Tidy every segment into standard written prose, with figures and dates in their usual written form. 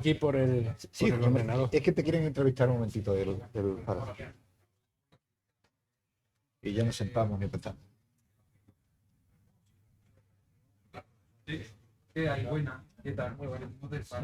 aquí por el, Sí, por el ordenador. es que te quieren entrevistar un momentito del paro. Y ya nos sentamos y empezamos. ¿Qué hay? Buena. ¿Qué tal? Muy buena. Esta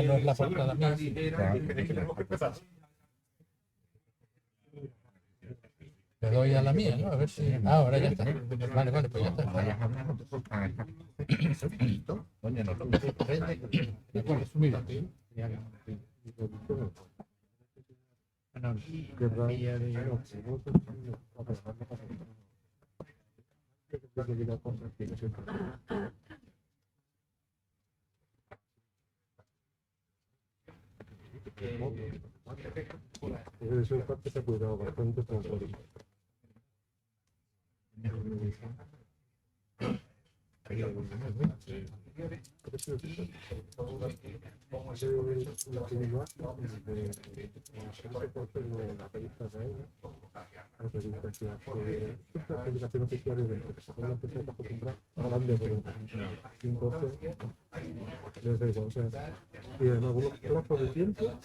no es la portada mía. Le doy a la mía, ¿no? A ver si. Ah, ahora ya está. Vale, vale, pues ya está. Oye, no De acuerdo, mira. Eso es parte se ha cuidado bastante con el y en algunos plazos de tiempo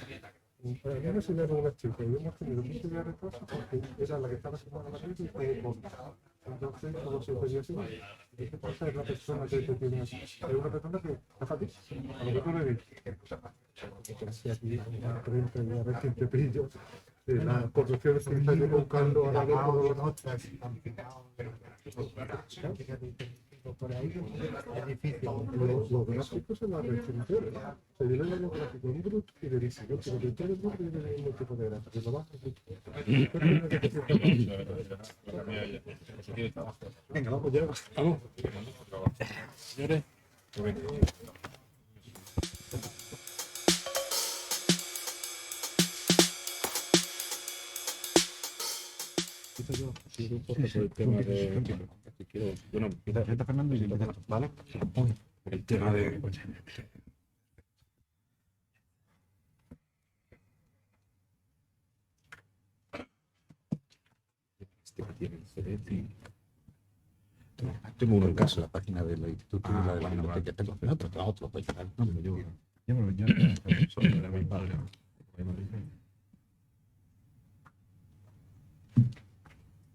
a mí me enseñaron una chica y hemos tenido mucho de retraso porque era la que estaba sumada a la vida y fue con entonces todo se pedía así Esa es la persona que te tiene. Es una persona que está fácil. A lo que tú le dices. Si aquí una prensa y a ver quién te pillo. Las corrupciones que está yo buscando ahora de todos los otros. Por ahí es difícil. Los gráficos son las restricciones. Se divide el gráfico en bruto y de diseño, pero dentro del bruto viene un tipo de gráfico. Lo bajas venga, vamos ya. Vamos. Señores, El tema de... Bueno, empieza Fernando y empieza, ¿vale? El tema de... Tengo uno en casa. La página del instituto y la de la Bueno, biblioteca. tengo otro, no, pero yo Era mi padre.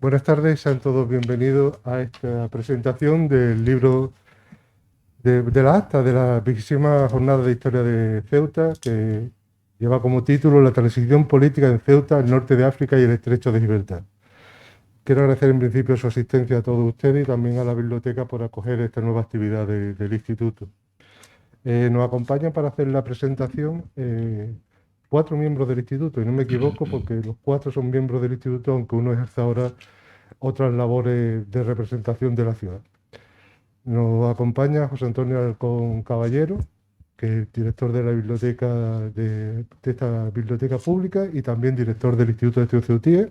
Buenas tardes, sean todos bienvenidos a esta presentación del libro de la acta de la 20ª Jornada de Historia de Ceuta, que lleva como título La transición política en Ceuta, el norte de África y el estrecho de Gibraltar. Quiero agradecer en principio su asistencia a todos ustedes y también a la biblioteca por acoger esta nueva actividad del instituto. Nos acompañan para hacer la presentación 4 miembros del instituto, y no me equivoco porque los 4 son miembros del instituto, aunque uno ejerce ahora otras labores de representación de la ciudad. Nos acompaña José Antonio Alarcón Caballero, que es director de la biblioteca de esta biblioteca pública y también director del Instituto de Estudios Ceutíes.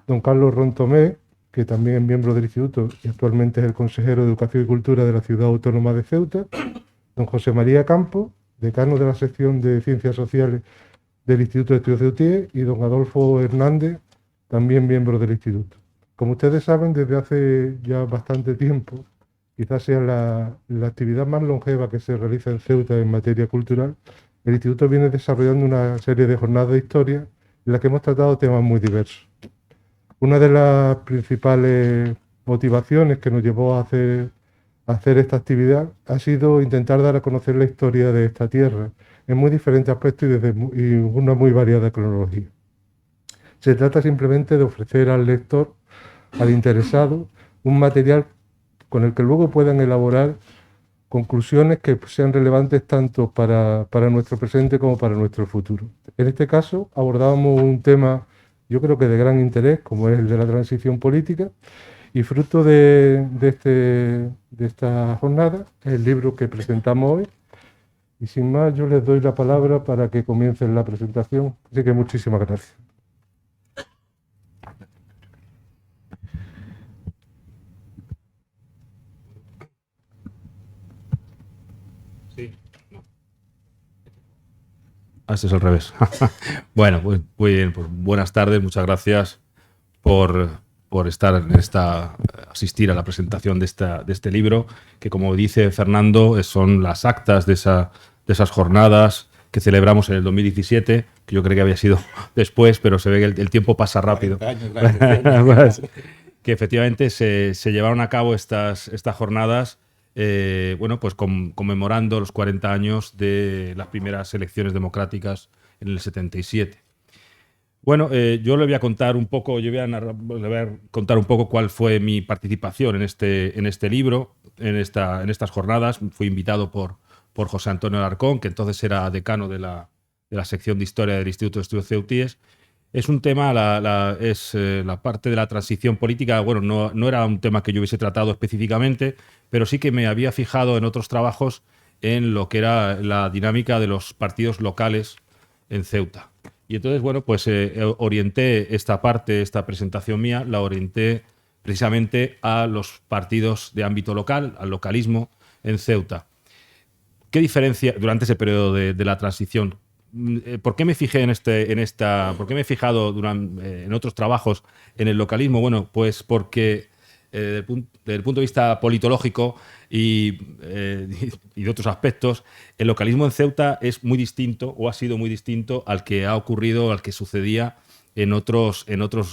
Don Carlos Rontomé, que también es miembro del instituto y actualmente es el consejero de Educación y Cultura de la Ciudad Autónoma de Ceuta. Don José María Campos, decano de la sección de Ciencias Sociales del Instituto de Estudios Ceutíes, y don Adolfo Hernández, también miembro del instituto. Como ustedes saben, desde hace ya bastante tiempo, quizás sea la actividad más longeva que se realiza en Ceuta en materia cultural, el instituto viene desarrollando una serie de jornadas de historia en las que hemos tratado temas muy diversos. Una de las principales motivaciones que nos llevó a hacer esta actividad ha sido intentar dar a conocer la historia de esta tierra en muy diferentes aspectos y una muy variada cronología. Se trata simplemente de ofrecer al lector, al interesado, un material con el que luego puedan elaborar conclusiones que sean relevantes tanto para nuestro presente como para nuestro futuro. En este caso abordábamos un tema, yo creo que de gran interés, como es el de la transición política, y fruto de esta jornada es el libro que presentamos hoy. Y sin más, yo les doy la palabra para que comiencen la presentación. Así que muchísimas gracias. Este es al revés. Bueno, pues muy bien, pues buenas tardes, muchas gracias por estar en asistir a la presentación de este libro, que como dice Fernando, son las actas de esas jornadas que celebramos en el 2017, que yo creo que había sido después, pero se ve que el tiempo pasa rápido. Que efectivamente se llevaron a cabo estas jornadas, pues conmemorando los 40 años de las primeras elecciones democráticas en el 77. Bueno, yo le voy a contar un poco, cuál fue mi participación en este libro, en estas jornadas. Fui invitado por José Antonio Alarcón, que entonces era decano de la sección de Historia del Instituto de Estudios Ceutíes. Es un tema, la parte de la transición política, bueno, no era un tema que yo hubiese tratado específicamente, pero sí que me había fijado en otros trabajos en lo que era la dinámica de los partidos locales en Ceuta. Y entonces, bueno, pues orienté esta presentación mía, la orienté precisamente a los partidos de ámbito local, al localismo en Ceuta. ¿Qué diferencia durante ese periodo de la transición? ¿Por qué me fijé ¿por qué me he fijado en otros trabajos en el localismo? Bueno, pues porque desde el punto de vista politológico y de otros aspectos, el localismo en Ceuta es muy distinto, o ha sido muy distinto al que ha ocurrido, al que sucedía en otros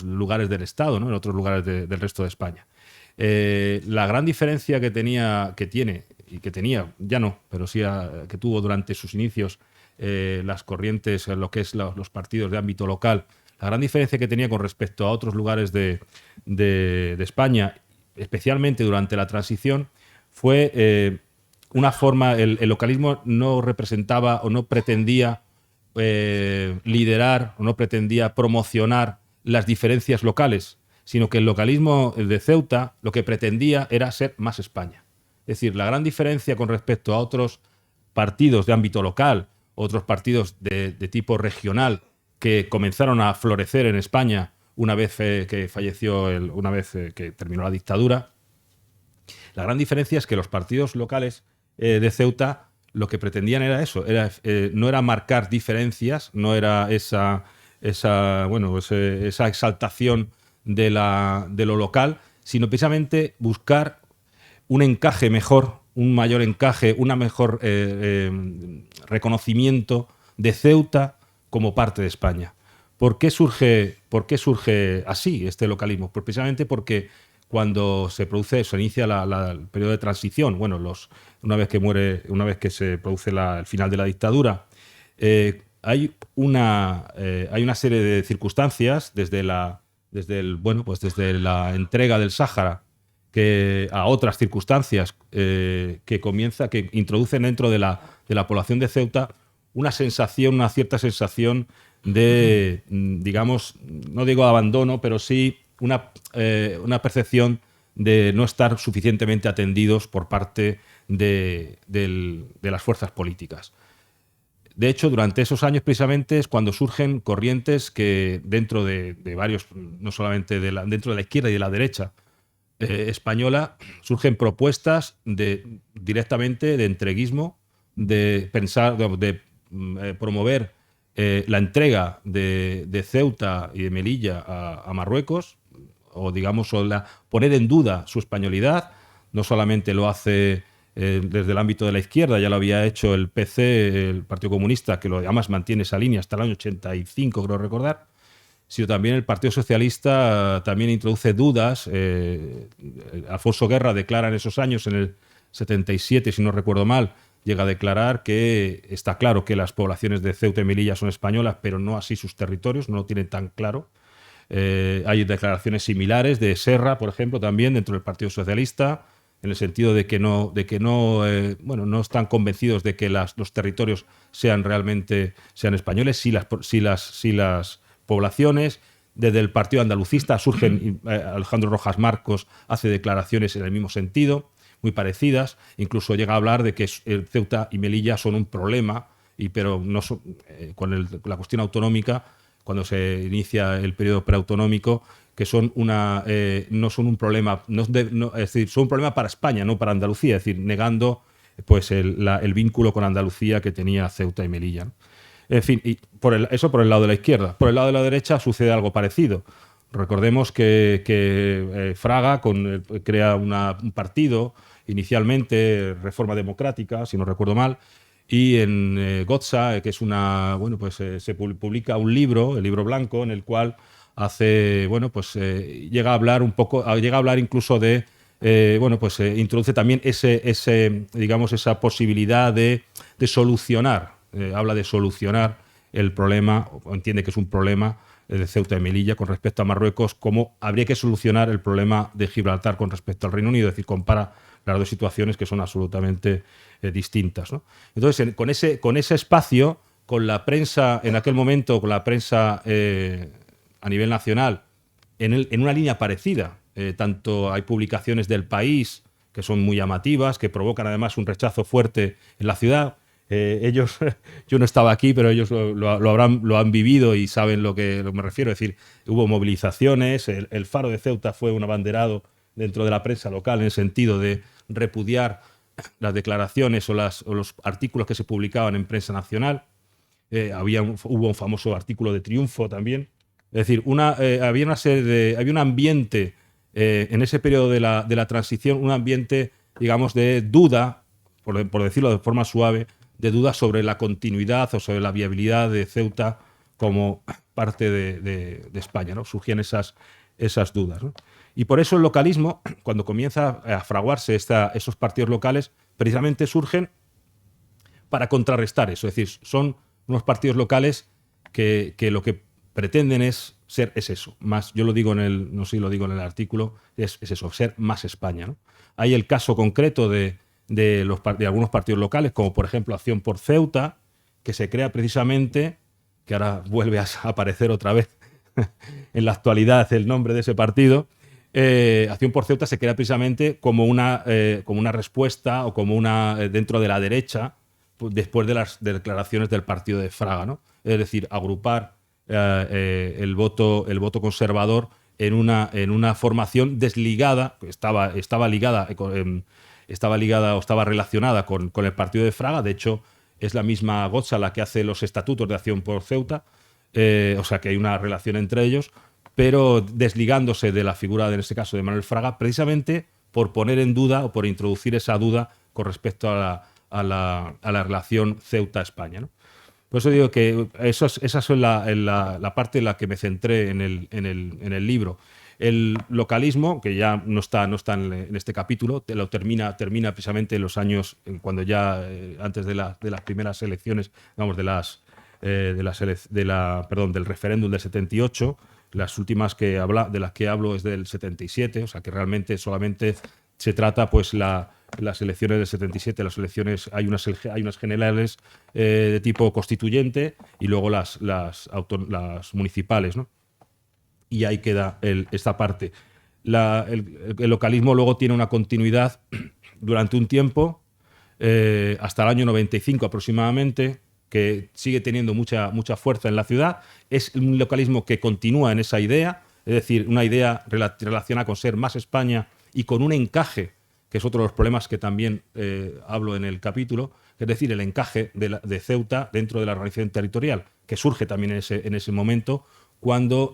lugares del Estado, ¿no? En otros lugares del resto de España. La gran diferencia que tenía, ya no, pero sí que tuvo durante sus inicios las corrientes, lo que es los partidos de ámbito local, la gran diferencia que tenía con respecto a otros lugares de España, especialmente durante la transición, fue una forma, el localismo no representaba o no pretendía liderar o no pretendía promocionar las diferencias locales, sino que el localismo de Ceuta lo que pretendía era ser más España. Es decir, la gran diferencia con respecto a otros partidos de ámbito local, otros partidos de tipo regional que comenzaron a florecer en España una vez que falleció, una vez que terminó la dictadura, la gran diferencia es que los partidos locales de Ceuta lo que pretendían era eso, no era marcar diferencias, no era esa exaltación de lo local, sino precisamente buscar un encaje mejor, un mayor encaje, una mejor reconocimiento de Ceuta como parte de España. ¿Por qué surge así este localismo? Pues precisamente porque cuando se inicia el periodo de transición, bueno, una vez que se produce el final de la dictadura, hay una serie de circunstancias desde la entrega del Sáhara a otras circunstancias que introducen dentro de la población de Ceuta una cierta sensación de, digamos, no digo abandono, pero sí una percepción de no estar suficientemente atendidos por parte de las fuerzas políticas. De hecho, durante esos años precisamente es cuando surgen corrientes que dentro de varios, no solamente dentro de la izquierda y de la derecha española, surgen propuestas directamente de entreguismo, de pensar, de promover la entrega de Ceuta y de Melilla a Marruecos, o digamos, poner en duda su españolidad. No solamente lo hace desde el ámbito de la izquierda, ya lo había hecho el PC, el Partido Comunista, que además mantiene esa línea hasta el año 85, creo recordar, sino también el Partido Socialista también introduce dudas. Alfonso Guerra declara en esos años, en el 77, si no recuerdo mal, llega a declarar que está claro que las poblaciones de Ceuta y Melilla son españolas, pero no así sus territorios, no lo tienen tan claro. Hay declaraciones similares de Serra, por ejemplo, también dentro del Partido Socialista, en el sentido de que no están convencidos de que los territorios sean españoles, si las poblaciones. Desde el Partido Andalucista surgen, Alejandro Rojas Marcos hace declaraciones en el mismo sentido, muy parecidas, incluso llega a hablar de que Ceuta y Melilla son un problema, pero no con la cuestión autonómica, cuando se inicia el periodo preautonómico, que no son un problema, es decir, son un problema para España, no para Andalucía, es decir, negando pues el vínculo con Andalucía que tenía Ceuta y Melilla, ¿no? En fin, y eso por el lado de la izquierda. Por el lado de la derecha sucede algo parecido. Recordemos que Fraga crea un partido, inicialmente Reforma Democrática, si no recuerdo mal, y en Gotza, que es se publica un libro, el Libro Blanco, en el cual llega a hablar incluso de introduce también esa posibilidad de solucionar. Habla de solucionar el problema, o entiende que es un problema de Ceuta y Melilla con respecto a Marruecos, como habría que solucionar el problema de Gibraltar con respecto al Reino Unido, es decir, compara las dos situaciones que son absolutamente distintas, ¿no? Entonces, con ese espacio, con la prensa, en aquel momento, con la prensa a nivel nacional, en una línea parecida, tanto hay publicaciones del País que son muy llamativas, que provocan además un rechazo fuerte en la ciudad. Ellos, yo no estaba aquí, pero ellos lo han vivido y saben lo que me refiero. Es decir, hubo movilizaciones, el Faro de Ceuta fue un abanderado dentro de la prensa local en el sentido de repudiar las declaraciones o los artículos que se publicaban en prensa nacional. Hubo un famoso artículo de Triunfo también. Es decir, había un ambiente en ese periodo de la transición, un ambiente, digamos, de duda, por decirlo de forma suave, de dudas sobre la continuidad o sobre la viabilidad de Ceuta como parte de España, ¿no? Surgían esas esas dudas, ¿no? Y por eso el localismo, cuando comienza a fraguarse esos partidos locales, precisamente surgen para contrarrestar eso. Es decir, son unos partidos locales que lo que pretenden es eso. Más, yo lo digo no sé si lo digo en el artículo, es eso, ser más España, ¿no? Hay el caso concreto de algunos partidos locales, como por ejemplo Acción por Ceuta, que se crea precisamente, que ahora vuelve a aparecer otra vez en la actualidad el nombre de ese partido. Acción por Ceuta se crea precisamente como una respuesta o como dentro de la derecha, pues, después de las declaraciones del partido de Fraga, ¿no? Es decir, agrupar el voto conservador en una formación desligada, estaba ligada o estaba relacionada con el partido de Fraga. De hecho, es la misma Gotza la que hace los estatutos de Acción por Ceuta, o sea que hay una relación entre ellos, pero desligándose de la figura, en este caso, de Manuel Fraga, precisamente por poner en duda o por introducir esa duda con respecto a la relación Ceuta-España, ¿no? Por eso digo que esa es la parte en la que me centré en el libro. El localismo, que ya no está en este capítulo, lo termina precisamente en los años, cuando ya antes de las primeras elecciones, vamos, del referéndum del 78. Las últimas de las que hablo es del 77, o sea que realmente solamente se trata pues las elecciones del 77, las elecciones, hay unas generales de tipo constituyente y luego las municipales, ¿no? Y ahí queda esta parte. El localismo luego tiene una continuidad durante un tiempo, hasta el año 95 aproximadamente, que sigue teniendo mucha fuerza en la ciudad. Es un localismo que continúa en esa idea, es decir, una idea relacionada con ser más España y con un encaje, que es otro de los problemas que también hablo en el capítulo, es decir, el encaje de Ceuta dentro de la organización territorial, que surge también en ese momento, cuando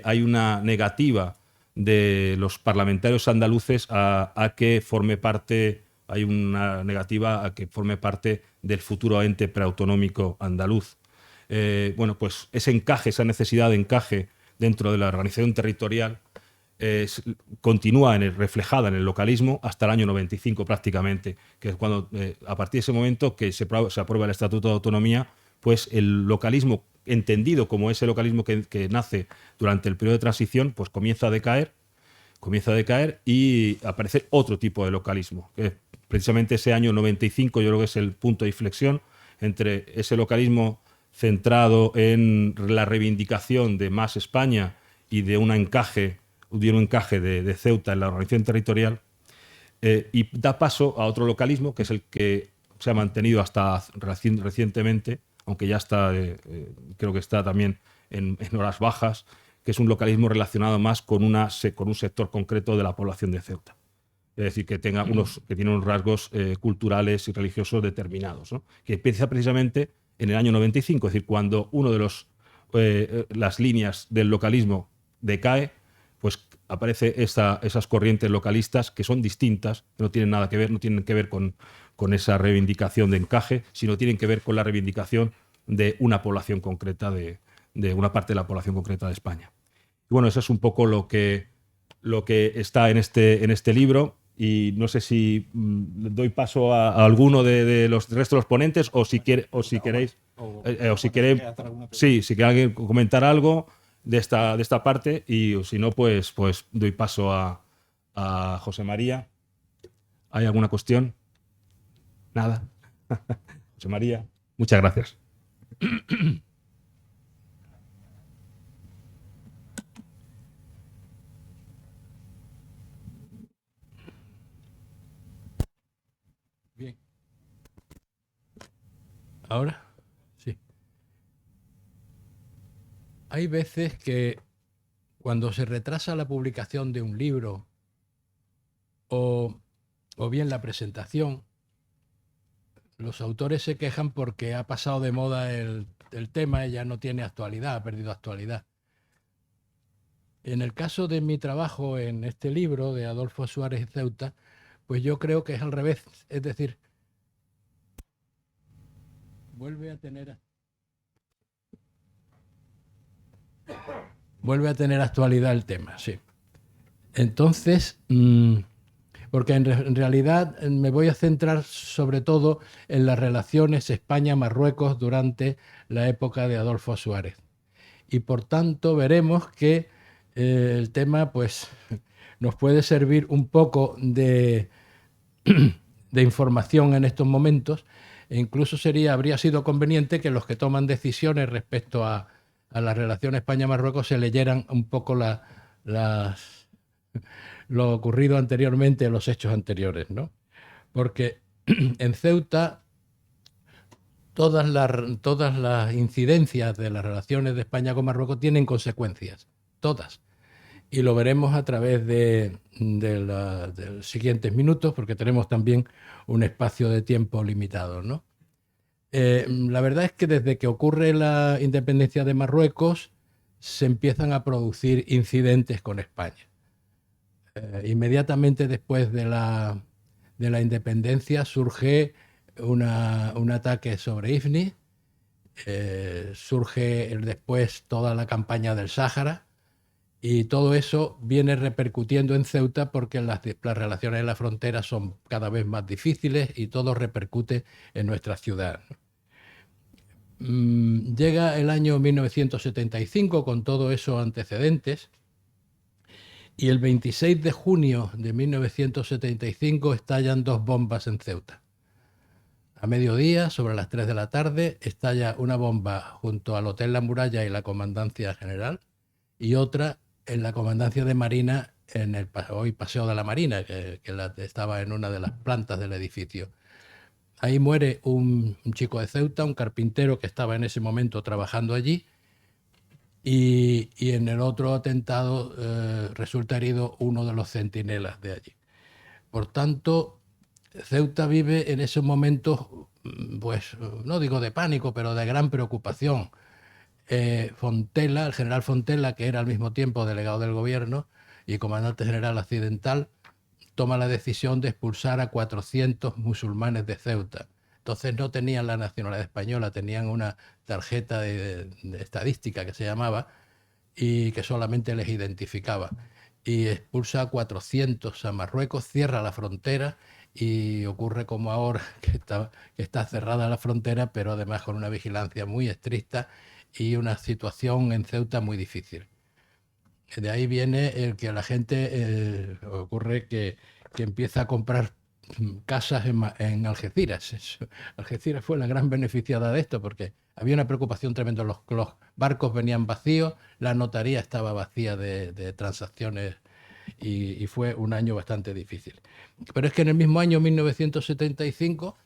hay una negativa de los parlamentarios andaluces a que forme parte, hay una negativa a que forme parte del futuro ente preautonómico andaluz. Bueno, pues ese encaje, esa necesidad de encaje dentro de la organización territorial continúa reflejada en el localismo hasta el año 95 prácticamente, que es cuando, a partir de ese momento que se aprueba el Estatuto de Autonomía, pues el localismo, entendido como ese localismo que nace durante el periodo de transición, pues comienza a decaer y aparece otro tipo de localismo. Precisamente ese año 95 yo creo que es el punto de inflexión entre ese localismo centrado en la reivindicación de más España y de un encaje de Ceuta en la organización territorial, y da paso a otro localismo que es el que se ha mantenido hasta recientemente, aunque ya está, creo que está también en horas bajas, que es un localismo relacionado más con un sector concreto de la población de Ceuta. Es decir, que tiene unos rasgos culturales y religiosos determinados, ¿no? Que empieza precisamente en el año 95, es decir, cuando uno de las líneas del localismo decae, pues aparece esas corrientes localistas que son distintas, que no tienen nada que ver, no tienen que ver con esa reivindicación de encaje, sino tienen que ver con la reivindicación de una población concreta, de una parte de la población concreta de España. Y bueno, eso es un poco lo que está en este libro, y no sé si doy paso a alguno de los restos de los ponentes o si queréis si quiere alguien comentar algo de esta parte, y si no, pues doy paso a José María. ¿Hay alguna cuestión? Nada. José María, muchas gracias. Bien. ¿Ahora? Sí. Hay veces que cuando se retrasa la publicación de un libro o bien la presentación, los autores se quejan porque ha pasado de moda el tema y ya no tiene actualidad, ha perdido actualidad. En el caso de mi trabajo en este libro de Adolfo Suárez y Ceuta, pues yo creo que es al revés, es decir, vuelve a tener... vuelve a tener actualidad el tema, sí. Entonces, porque en realidad me voy a centrar sobre todo en las relaciones España-Marruecos durante la época de Adolfo Suárez. Y por tanto veremos que el tema pues, nos puede servir un poco de información en estos momentos, e incluso habría sido conveniente que los que toman decisiones respecto a la relación España-Marruecos se leyeran un poco lo ocurrido anteriormente, los hechos anteriores, ¿no? Porque en Ceuta todas las incidencias de las relaciones de España con Marruecos tienen consecuencias, todas. Y lo veremos a través de los siguientes minutos, porque tenemos también un espacio de tiempo limitado, ¿no? La verdad es que desde que ocurre la independencia de Marruecos se empiezan a producir incidentes con España. Inmediatamente después de la independencia surge un ataque sobre Ifni, surge después toda la campaña del Sáhara, y todo eso viene repercutiendo en Ceuta porque las relaciones en la frontera son cada vez más difíciles y todo repercute en nuestra ciudad. Llega el año 1975 con todo eso antecedentes, y el 26 de junio de 1975 estallan 2 bombas en Ceuta. A mediodía, sobre las 3 de la tarde, estalla una bomba junto al Hotel La Muralla y la Comandancia General, y otra en la Comandancia de Marina, en el hoy Paseo de la Marina, que estaba en una de las plantas del edificio. Ahí muere un chico de Ceuta, un carpintero que estaba en ese momento trabajando allí, y en el otro atentado resulta herido uno de los centinelas de allí. Por tanto, Ceuta vive en esos momentos, pues no digo de pánico, pero de gran preocupación. Fontela, el general Fontela, que era al mismo tiempo delegado del gobierno y comandante general accidental, toma la decisión de expulsar a 400 musulmanes de Ceuta. Entonces no tenían la nacionalidad española, tenían una tarjeta de estadística que se llamaba y que solamente les identificaba. Y expulsa a 400 a Marruecos, cierra la frontera, y ocurre como ahora, que está cerrada la frontera, pero además con una vigilancia muy estricta y una situación en Ceuta muy difícil. De ahí viene el que la gente, ocurre que empieza a comprar casas en Algeciras. Algeciras fue la gran beneficiada de esto, porque había una preocupación tremenda. Los barcos venían vacíos, la notaría estaba vacía de transacciones, y fue un año bastante difícil. Pero es que en el mismo año 1975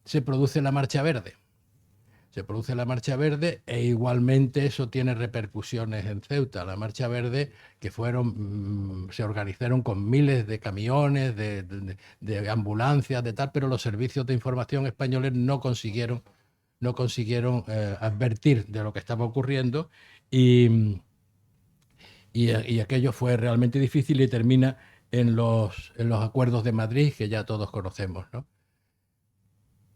se produce la Marcha Verde. Se produce la Marcha Verde, e igualmente eso tiene repercusiones en Ceuta. La Marcha Verde, que se organizaron con miles de camiones, de ambulancias, de tal, pero los servicios de información españoles no consiguieron advertir de lo que estaba ocurriendo, y aquello fue realmente difícil y termina en los acuerdos de Madrid, que ya todos conocemos, ¿no?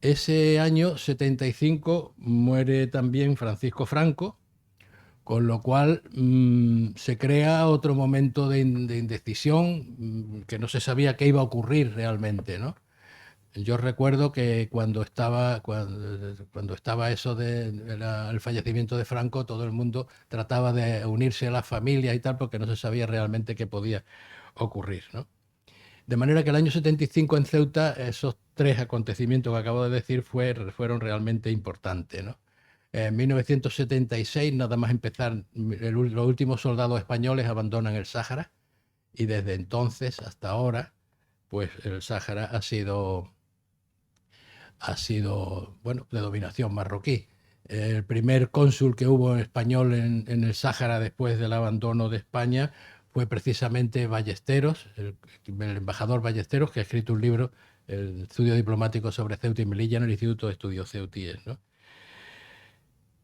Ese año 75 muere también Francisco Franco, con lo cual se crea otro momento de indecisión, que no se sabía qué iba a ocurrir realmente, ¿no? Yo recuerdo que cuando estaba eso el fallecimiento de Franco, todo el mundo trataba de unirse a la familia y tal, porque no se sabía realmente qué podía ocurrir, ¿no? De manera que el año 75 en Ceuta, esos 3 acontecimientos que acabo de decir fueron realmente importantes, ¿no? En 1976, nada más empezar, los últimos soldados españoles abandonan el Sáhara, y desde entonces hasta ahora, pues el Sáhara ha sido bueno, de dominación marroquí. El primer cónsul que hubo español en el Sáhara después del abandono de España fue precisamente Ballesteros, el embajador Ballesteros, que ha escrito un libro, el Estudio Diplomático sobre Ceuta y Melilla, en el Instituto de Estudios Ceutíes, ¿no?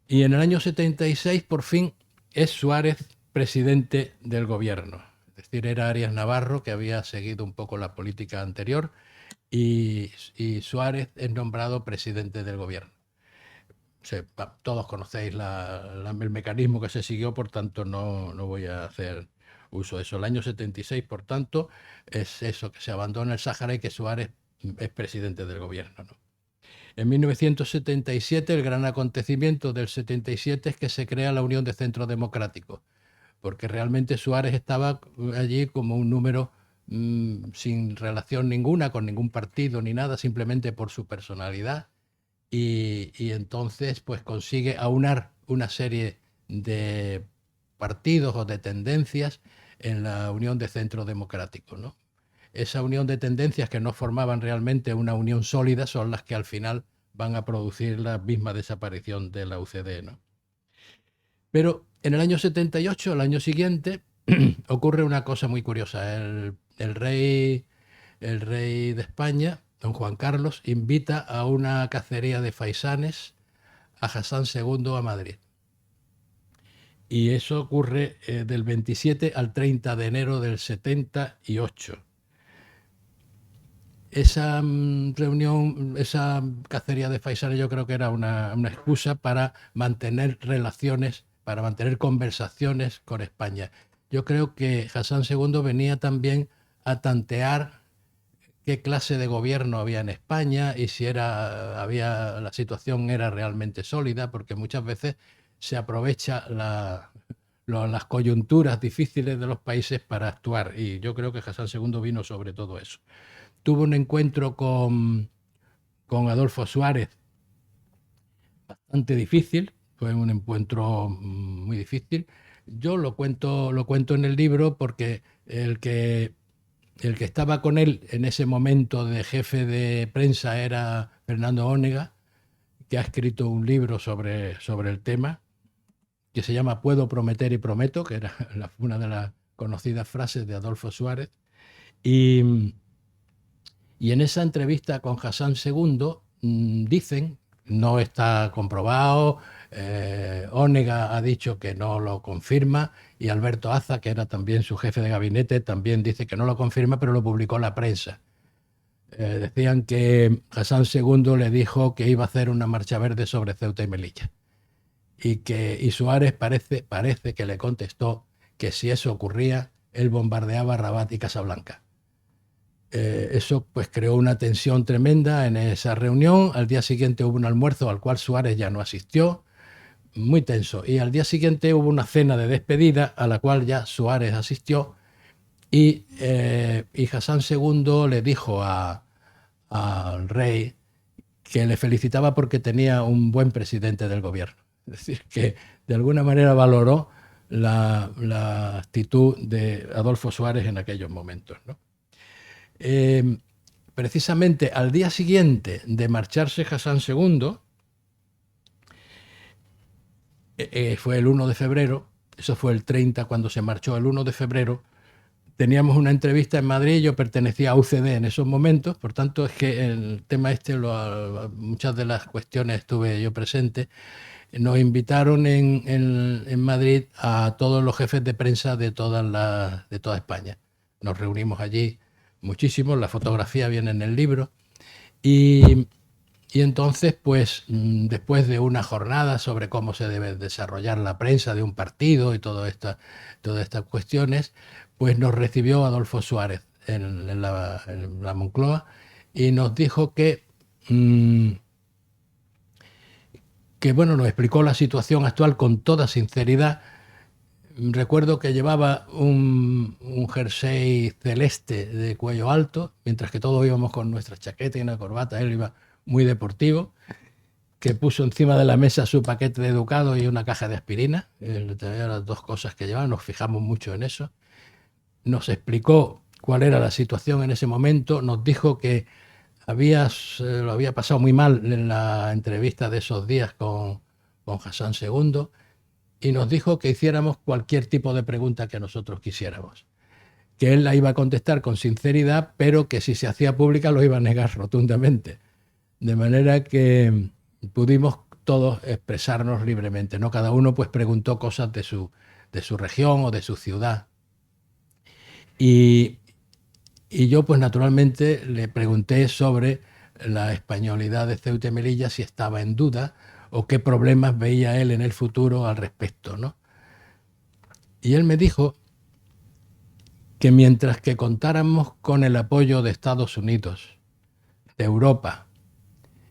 Y en el año 76, por fin, es Suárez presidente del gobierno. Es decir, era Arias Navarro, que había seguido un poco la política anterior, y Suárez es nombrado presidente del gobierno. todos conocéis el mecanismo que se siguió, por tanto no voy a hacer uso de eso. El año 76, por tanto, es eso, que se abandona el Sáhara y que Suárez es presidente del gobierno, ¿no? En 1977, el gran acontecimiento del 77 es que se crea la Unión de Centro Democrático, porque realmente Suárez estaba allí como un número sin relación ninguna con ningún partido ni nada, simplemente por su personalidad, y entonces pues consigue aunar una serie de partidos o de tendencias en la Unión de Centro Democrático, ¿no? Esa unión de tendencias que no formaban realmente una unión sólida son las que al final van a producir la misma desaparición de la UCD, ¿no? Pero en el año 78, el año siguiente, ocurre una cosa muy curiosa. El rey de España, don Juan Carlos, invita a una cacería de faisanes a Hassan II a Madrid. Y eso ocurre del 27 al 30 de enero del 78. Esa reunión, esa cacería de faisanes, yo creo que era una excusa para mantener relaciones, para mantener conversaciones con España. Yo creo que Hassan II venía también a tantear qué clase de gobierno había en España y si la situación era realmente sólida, porque muchas veces se aprovecha las coyunturas difíciles de los países para actuar, y yo creo que Hassan II vino sobre todo eso. Tuvo un encuentro con Adolfo Suárez bastante difícil, fue un encuentro muy difícil. Yo lo cuento en el libro porque el que estaba con él en ese momento de jefe de prensa era Fernando Onega, que ha escrito un libro sobre el tema, que se llama Puedo prometer y prometo, que era una de las conocidas frases de Adolfo Suárez. Y en esa entrevista con Hassan II dicen, no está comprobado, Onega ha dicho que no lo confirma, y Alberto Aza, que era también su jefe de gabinete, también dice que no lo confirma, pero lo publicó la prensa. Decían que Hassan II le dijo que iba a hacer una marcha verde sobre Ceuta y Melilla, y Suárez parece que le contestó que si eso ocurría, él bombardeaba Rabat y Casablanca. Eso pues creó una tensión tremenda en esa reunión. Al día siguiente hubo un almuerzo al cual Suárez ya no asistió, muy tenso, y al día siguiente hubo una cena de despedida a la cual ya Suárez asistió, y Hassan II le dijo al rey que le felicitaba porque tenía un buen presidente del gobierno. Es decir, que de alguna manera valoró la actitud de Adolfo Suárez en aquellos momentos, ¿no? Precisamente al día siguiente de marcharse Hassan II, fue el 1 de febrero, eso fue el 30 cuando se marchó, el 1 de febrero, teníamos una entrevista en Madrid, yo pertenecía a UCD en esos momentos, por tanto es que el tema muchas de las cuestiones estuve yo presente. Nos invitaron en Madrid a todos los jefes de prensa de toda España. Nos reunimos allí muchísimo, la fotografía viene en el libro, y entonces pues después de una jornada sobre cómo se debe desarrollar la prensa de un partido y todas estas cuestiones, pues nos recibió Adolfo Suárez en la Moncloa y nos dijo que bueno, nos explicó la situación actual con toda sinceridad. Recuerdo que llevaba un jersey celeste de cuello alto, mientras que todos íbamos con nuestras chaquetas y una corbata. Él iba muy deportivo, que puso encima de la mesa su paquete de Ducado y una caja de aspirina. Eran las dos cosas que llevaba, nos fijamos mucho en eso. Nos explicó cuál era la situación en ese momento, nos dijo que lo había pasado muy mal en la entrevista de esos días con Hassan II, y nos dijo que hiciéramos cualquier tipo de pregunta que nosotros quisiéramos, que él la iba a contestar con sinceridad, pero que si se hacía pública lo iba a negar rotundamente. De manera que pudimos todos expresarnos libremente, ¿no? Cada uno pues preguntó cosas de su región o de su ciudad. Y yo pues naturalmente le pregunté sobre la españolidad de Ceuta y Melilla, si estaba en duda, o qué problemas veía él en el futuro al respecto, ¿no? Y él me dijo que mientras que contáramos con el apoyo de Estados Unidos, de Europa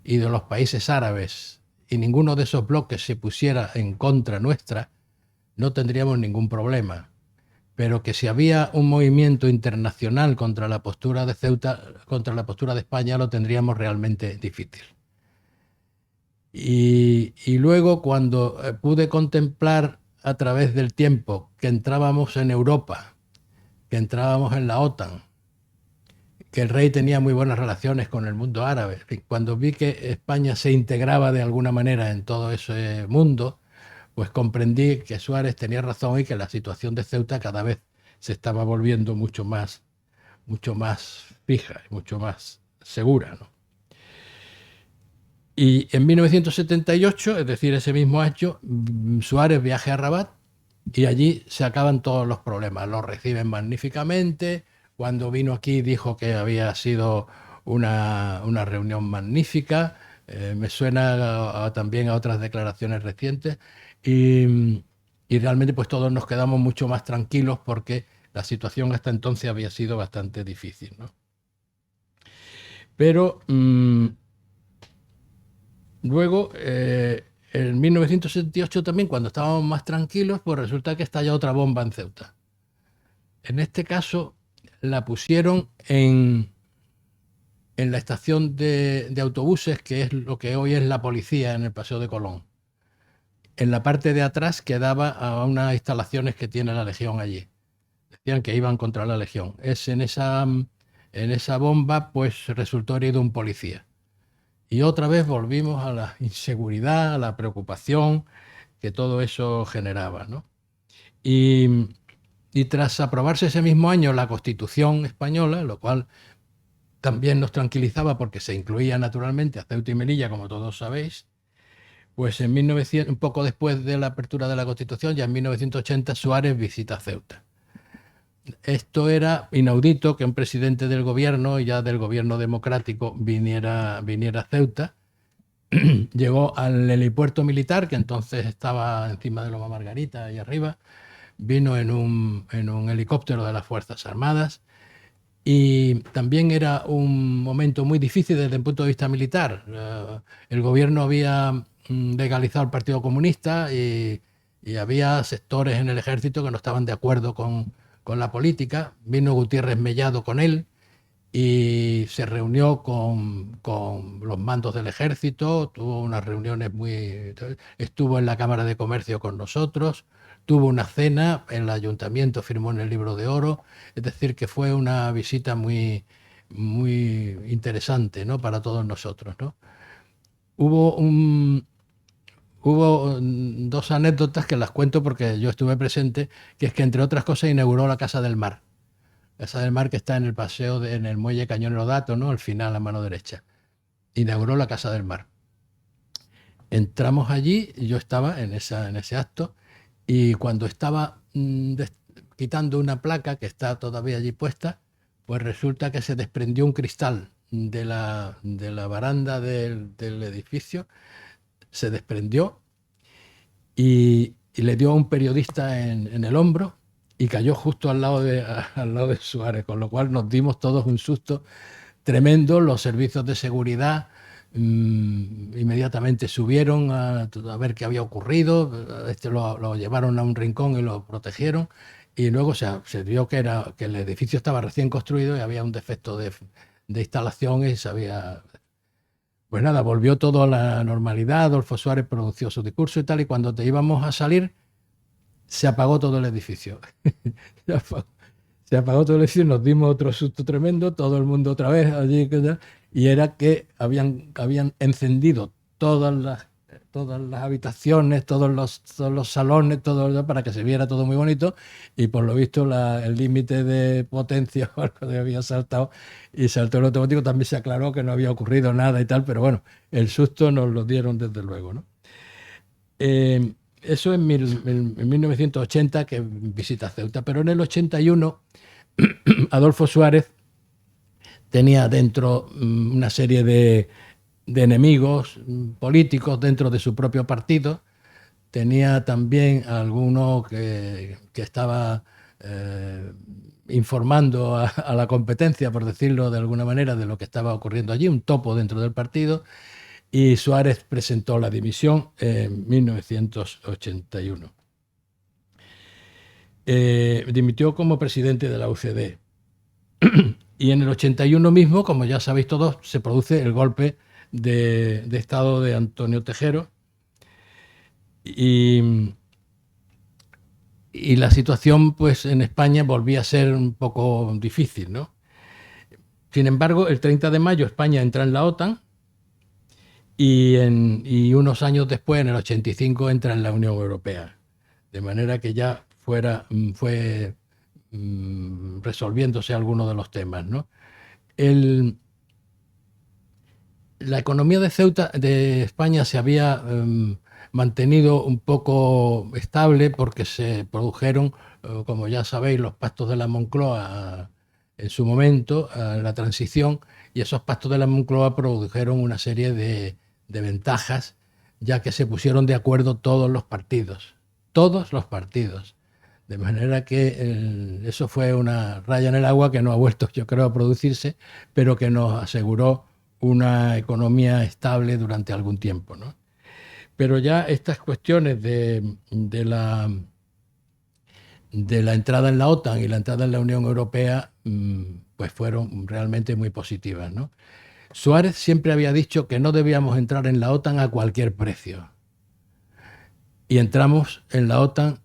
y de los países árabes, y ninguno de esos bloques se pusiera en contra nuestra, no tendríamos ningún problema. Pero que si había un movimiento internacional contra la postura de Ceuta, contra la postura de España, lo tendríamos realmente difícil. Y luego, cuando pude contemplar a través del tiempo que entrábamos en Europa, que entrábamos en la OTAN, que el rey tenía muy buenas relaciones con el mundo árabe, en fin, cuando vi que España se integraba de alguna manera en todo ese mundo, pues comprendí que Suárez tenía razón y que la situación de Ceuta cada vez se estaba volviendo mucho más fija y mucho más segura, ¿no? Y en 1978, es decir, ese mismo año, Suárez viaja a Rabat y allí se acaban todos los problemas. Lo reciben magníficamente. Cuando vino aquí dijo que había sido una reunión magnífica. Me suena también a otras declaraciones recientes. Y realmente pues todos nos quedamos mucho más tranquilos porque la situación hasta entonces había sido bastante difícil, ¿no? Pero luego, en 1978 también, cuando estábamos más tranquilos, pues resulta que estalla otra bomba en Ceuta. En este caso la pusieron en la estación de autobuses, que es lo que hoy es la policía en el Paseo de Colón. En la parte de atrás que daba a unas instalaciones que tiene la Legión allí. Decían que iban contra la Legión. En esa bomba pues resultó herido un policía. Y otra vez volvimos a la inseguridad, a la preocupación que todo eso generaba, ¿no? Y tras aprobarse ese mismo año la Constitución española, lo cual también nos tranquilizaba porque se incluía naturalmente a Ceuta y Melilla, como todos sabéis, pues en 1900, un poco después de la apertura de la Constitución, ya en 1980, Suárez visita Ceuta. Esto era inaudito que un presidente del gobierno, ya del gobierno democrático, viniera a Ceuta. Llegó al helipuerto militar, que entonces estaba encima de Loma Margarita, ahí arriba. Vino en un helicóptero de las Fuerzas Armadas. Y también era un momento muy difícil desde el punto de vista militar. El gobierno había legalizado el Partido Comunista y había sectores en el ejército que no estaban de acuerdo con la política. Vino Gutiérrez Mellado con él y se reunió con los mandos del ejército, tuvo unas reuniones estuvo en la Cámara de Comercio con nosotros, tuvo una cena en el ayuntamiento, firmó en el Libro de Oro, es decir, que fue una visita muy, muy interesante, ¿no?, para todos nosotros, ¿no? Hubo dos anécdotas que las cuento porque yo estuve presente, que es que entre otras cosas inauguró la Casa del Mar. Casa del Mar, que está en el paseo, en el muelle Cañonero Dato, ¿no?, al final a mano derecha. Inauguró la Casa del Mar. Entramos allí, y yo estaba en ese acto, y cuando estaba quitando una placa que está todavía allí puesta, pues resulta que se desprendió un cristal de la baranda del edificio, se desprendió y le dio a un periodista en el hombro y cayó justo al lado de Suárez, con lo cual nos dimos todos un susto tremendo. Los servicios de seguridad inmediatamente subieron a ver qué había ocurrido. Lo llevaron a un rincón y lo protegieron, y luego se vio que el edificio estaba recién construido y había un defecto de instalación y se había... Pues nada, volvió todo a la normalidad. Adolfo Suárez pronunció su discurso y tal, y cuando íbamos a salir se apagó todo el edificio. Se apagó todo el edificio, nos dimos otro susto tremendo, todo el mundo otra vez allí, y era que habían encendido todas las habitaciones, todos los salones, todo para que se viera todo muy bonito, y por lo visto el límite de potencia había saltado y saltó el automático. También se aclaró que no había ocurrido nada y tal, pero bueno, el susto nos lo dieron desde luego, ¿no? Eso en 1980, que visita Ceuta, pero en el 81 Adolfo Suárez tenía dentro una serie de de enemigos políticos dentro de su propio partido. Tenía también alguno que estaba informando a la competencia, por decirlo de alguna manera, de lo que estaba ocurriendo allí, un topo dentro del partido, y Suárez presentó la dimisión en 1981. Dimitió como presidente de la UCD. Y en el 81 mismo, como ya sabéis todos, se produce el golpe de Estado de Antonio Tejero, y la situación pues en España volvía a ser un poco difícil, ¿no? Sin embargo, el 30 de mayo España entra en la OTAN y unos años después, en el 85, entra en la Unión Europea. De manera que ya fue resolviéndose algunos de los temas, ¿no? La economía de Ceuta, de España, se había mantenido un poco estable porque se produjeron, como ya sabéis, los pactos de la Moncloa en su momento, la transición, y esos pactos de la Moncloa produjeron una serie de ventajas, ya que se pusieron de acuerdo todos los partidos. De manera que eso fue una raya en el agua que no ha vuelto, yo creo, a producirse, pero que nos aseguró una economía estable durante algún tiempo, ¿no? Pero ya estas cuestiones de la entrada en la OTAN y la entrada en la Unión Europea pues fueron realmente muy positivas, ¿no? Suárez siempre había dicho que no debíamos entrar en la OTAN a cualquier precio. Y entramos en la OTAN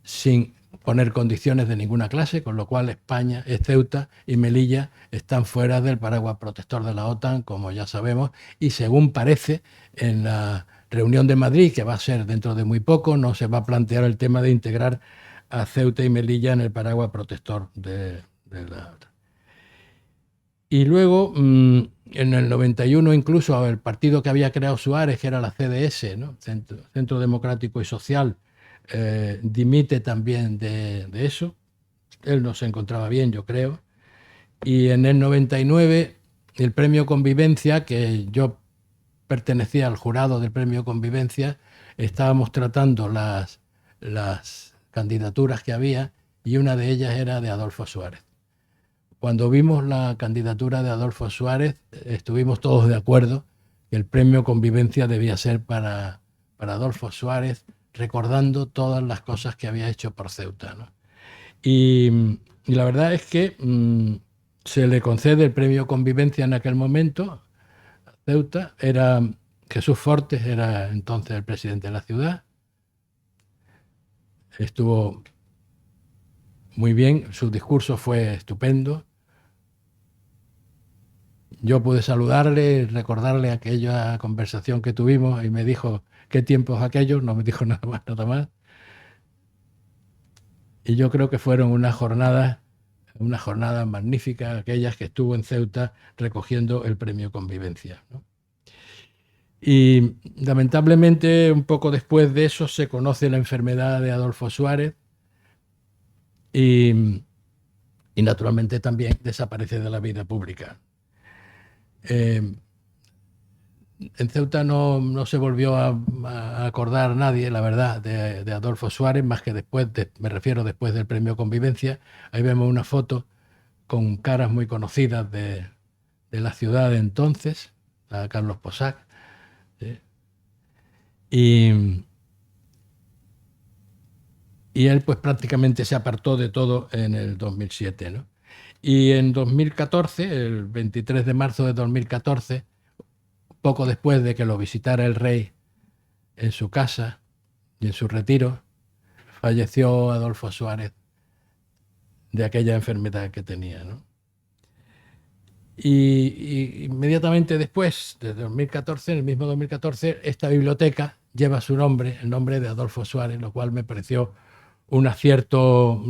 sin poner condiciones de ninguna clase, con lo cual España, Ceuta y Melilla están fuera del paraguas protector de la OTAN, como ya sabemos, y según parece, en la reunión de Madrid, que va a ser dentro de muy poco, no se va a plantear el tema de integrar a Ceuta y Melilla en el paraguas protector de la OTAN. Y luego, en el 91, incluso el partido que había creado Suárez, que era la CDS, ¿no? Centro Democrático y Social, dimite también de eso. Él no se encontraba bien, yo creo. Y en el 99, el premio Convivencia, que yo pertenecía al jurado del premio Convivencia, estábamos tratando las candidaturas que había, y una de ellas era de Adolfo Suárez. Cuando vimos la candidatura de Adolfo Suárez, estuvimos todos de acuerdo que el premio Convivencia debía ser para Adolfo Suárez, recordando todas las cosas que había hecho por Ceuta, ¿no? Y la verdad es que se le concede el premio Convivencia en aquel momento a Ceuta. Jesús Fortes era entonces el presidente de la ciudad. Estuvo muy bien, su discurso fue estupendo. Yo pude saludarle, recordarle aquella conversación que tuvimos, y me dijo qué tiempos aquellos, no me dijo nada más. Y yo creo que fueron unas jornadas magníficas, aquellas que estuvo en Ceuta recogiendo el premio Convivencia, ¿no? Y lamentablemente, un poco después de eso, se conoce la enfermedad de Adolfo Suárez y naturalmente también desaparece de la vida pública. En Ceuta no se volvió a acordar nadie, la verdad, de Adolfo Suárez, más que después, me refiero después del premio Convivencia. Ahí vemos una foto con caras muy conocidas de la ciudad de entonces, a Carlos Posac, ¿sí? Y él pues prácticamente se apartó de todo en el 2007, ¿no? Y en 2014, el 23 de marzo de 2014, poco después de que lo visitara el rey en su casa y en su retiro, falleció Adolfo Suárez de aquella enfermedad que tenía, ¿no? Y inmediatamente después, de 2014, en el mismo 2014, esta biblioteca lleva su nombre, el nombre de Adolfo Suárez, lo cual me pareció un acierto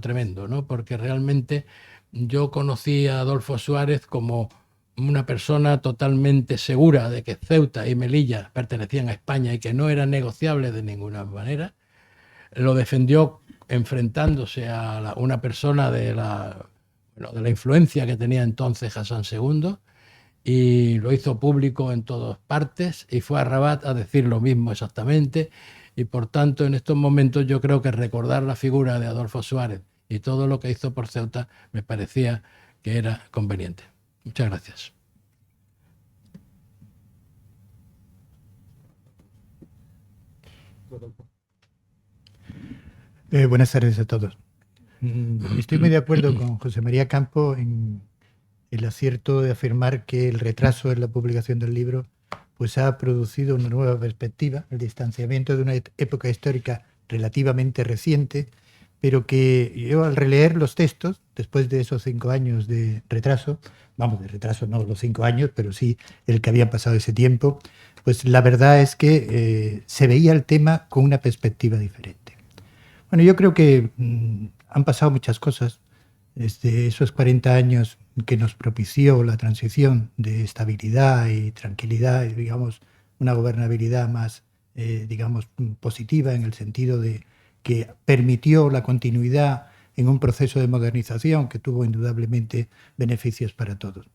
tremendo, ¿no? Porque realmente yo conocí a Adolfo Suárez como una persona totalmente segura de que Ceuta y Melilla pertenecían a España y que no eran negociables de ninguna manera. Lo defendió enfrentándose a una persona de la influencia que tenía entonces Hassan II, y lo hizo público en todas partes y fue a Rabat a decir lo mismo exactamente. Y por tanto, en estos momentos yo creo que recordar la figura de Adolfo Suárez y todo lo que hizo por Ceuta me parecía que era conveniente. Muchas gracias. Buenas tardes a todos. Estoy muy de acuerdo con José María Campo en el acierto de afirmar que el retraso en la publicación del libro pues ha producido una nueva perspectiva, el distanciamiento de una época histórica relativamente reciente, pero que yo al releer los textos, después de esos 5 años de retraso, vamos, de retraso no los 5 años, pero sí el que había pasado ese tiempo, pues la verdad es que se veía el tema con una perspectiva diferente. Bueno, yo creo que han pasado muchas cosas desde esos 40 años que nos propició la transición de estabilidad y tranquilidad y, digamos, una gobernabilidad más, digamos, positiva en el sentido de que permitió la continuidad en un proceso de modernización que tuvo indudablemente beneficios para todos.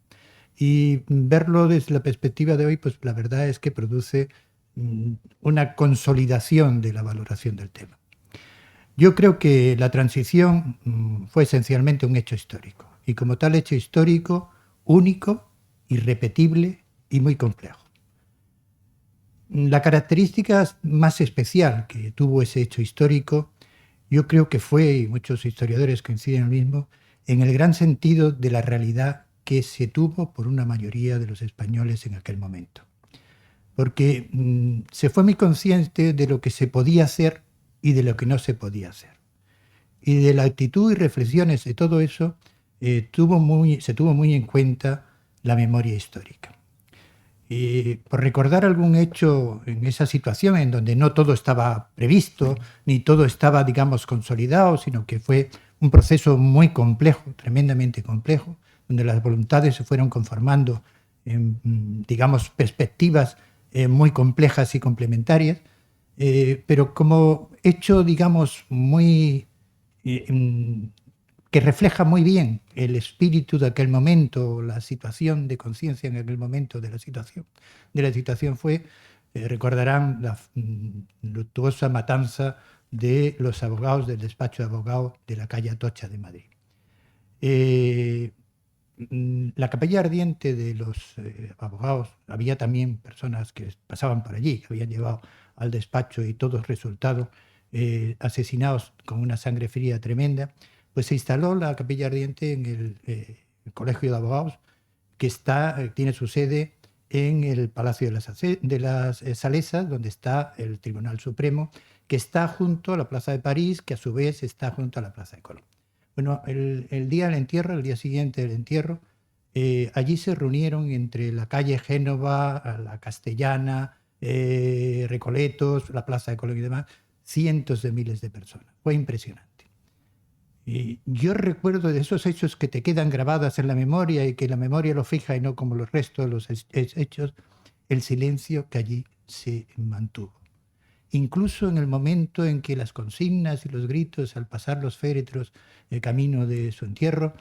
Y verlo desde la perspectiva de hoy, pues la verdad es que produce una consolidación de la valoración del tema. Yo creo que la transición fue esencialmente un hecho histórico y como tal hecho histórico, único, irrepetible y muy complejo. La característica más especial que tuvo ese hecho histórico, yo creo que fue, y muchos historiadores coinciden en el mismo, en el gran sentido de la realidad que se tuvo por una mayoría de los españoles en aquel momento. Porque se fue muy consciente de lo que se podía hacer y de lo que no se podía hacer. Y de la actitud y reflexiones de todo eso se tuvo muy en cuenta la memoria histórica. Y por recordar algún hecho en esa situación en donde no todo estaba previsto, ni todo estaba, digamos, consolidado, sino que fue un proceso muy complejo, tremendamente complejo, donde las voluntades se fueron conformando en, digamos, perspectivas muy complejas y complementarias, pero como hecho, digamos, muy que refleja muy bien el espíritu de aquel momento, la situación de conciencia en aquel momento de la situación fue, recordarán la luctuosa matanza de los abogados del despacho de abogados de la calle Atocha de Madrid. La capilla ardiente de los abogados, había también personas que pasaban por allí, que habían llevado al despacho y todos resultaron asesinados con una sangre fría tremenda, pues se instaló la capilla ardiente en el Colegio de Abogados, que tiene su sede en el Palacio de las Salesas, donde está el Tribunal Supremo, que está junto a la Plaza de París, que a su vez está junto a la Plaza de Colón. Bueno, el día del entierro, el día siguiente del entierro, allí se reunieron entre la calle Génova, la Castellana, Recoletos, la Plaza de Colón y demás, cientos de miles de personas. Fue impresionante. Y yo recuerdo de esos hechos que te quedan grabadas en la memoria y que la memoria lo fija y no como los restos de los hechos, el silencio que allí se mantuvo. Incluso en el momento en que las consignas y los gritos al pasar los féretros el camino de su entierro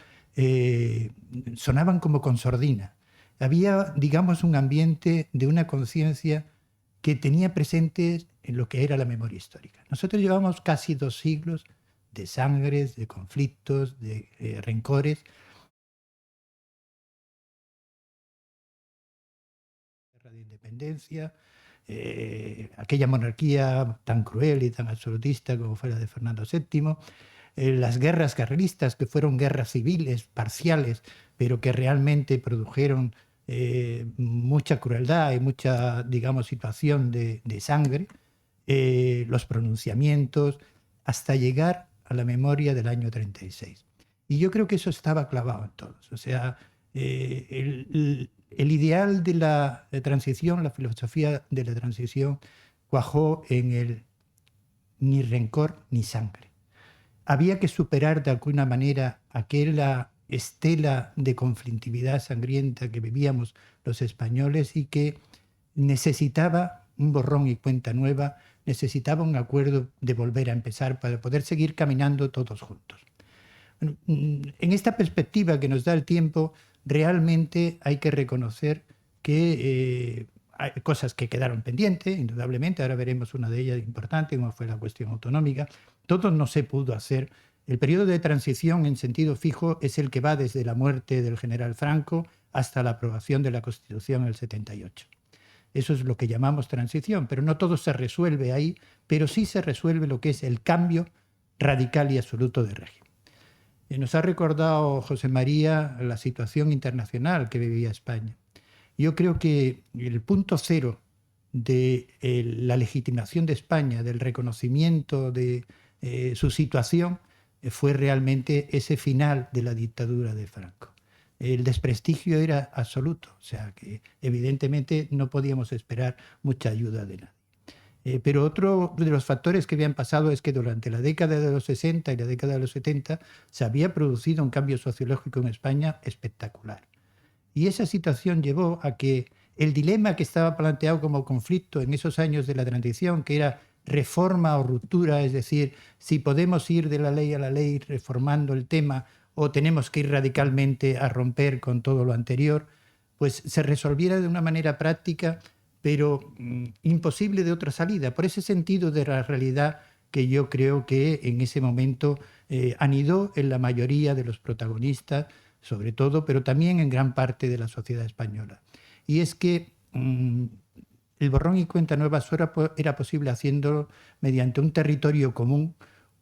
sonaban como con sordina. Había, digamos, un ambiente de una conciencia que tenía presente en lo que era la memoria histórica. Nosotros llevamos casi 2 siglos de sangres, de conflictos, de rencores. Guerra de independencia, aquella monarquía tan cruel y tan absolutista como fue la de Fernando VII, las guerras carlistas, que fueron guerras civiles, parciales, pero que realmente produjeron mucha crueldad y mucha, digamos, situación de sangre, los pronunciamientos, hasta llegar a la memoria del año 36. Y yo creo que eso estaba clavado en todos. O sea, el ideal de la transición, la filosofía de la transición, cuajó en el ni rencor ni sangre. Había que superar de alguna manera aquella estela de conflictividad sangrienta que vivíamos los españoles y que necesitaba un borrón y cuenta nueva, necesitaba un acuerdo de volver a empezar para poder seguir caminando todos juntos. Bueno, en esta perspectiva que nos da el tiempo, realmente hay que reconocer que hay cosas que quedaron pendientes, indudablemente. Ahora veremos una de ellas importante, como fue la cuestión autonómica. Todo no se pudo hacer. El periodo de transición en sentido fijo es el que va desde la muerte del general Franco hasta la aprobación de la Constitución en el 78. Eso es lo que llamamos transición, pero no todo se resuelve ahí, pero sí se resuelve lo que es el cambio radical y absoluto de régimen. Nos ha recordado José María la situación internacional que vivía España. Yo creo que el punto cero de la legitimación de España, del reconocimiento de su situación, fue realmente ese final de la dictadura de Franco. El desprestigio era absoluto, o sea que evidentemente no podíamos esperar mucha ayuda de nadie. Pero otro de los factores que habían pasado es que durante la década de los 60 y la década de los 70 se había producido un cambio sociológico en España espectacular. Y esa situación llevó a que el dilema que estaba planteado como conflicto en esos años de la transición, que era reforma o ruptura, es decir, si podemos ir de la ley a la ley reformando el tema o tenemos que ir radicalmente a romper con todo lo anterior, pues se resolviera de una manera práctica, pero imposible de otra salida. Por ese sentido de la realidad que yo creo que en ese momento anidó en la mayoría de los protagonistas, sobre todo, pero también en gran parte de la sociedad española. Y es que el borrón y cuenta nueva solo era posible haciéndolo mediante un territorio común,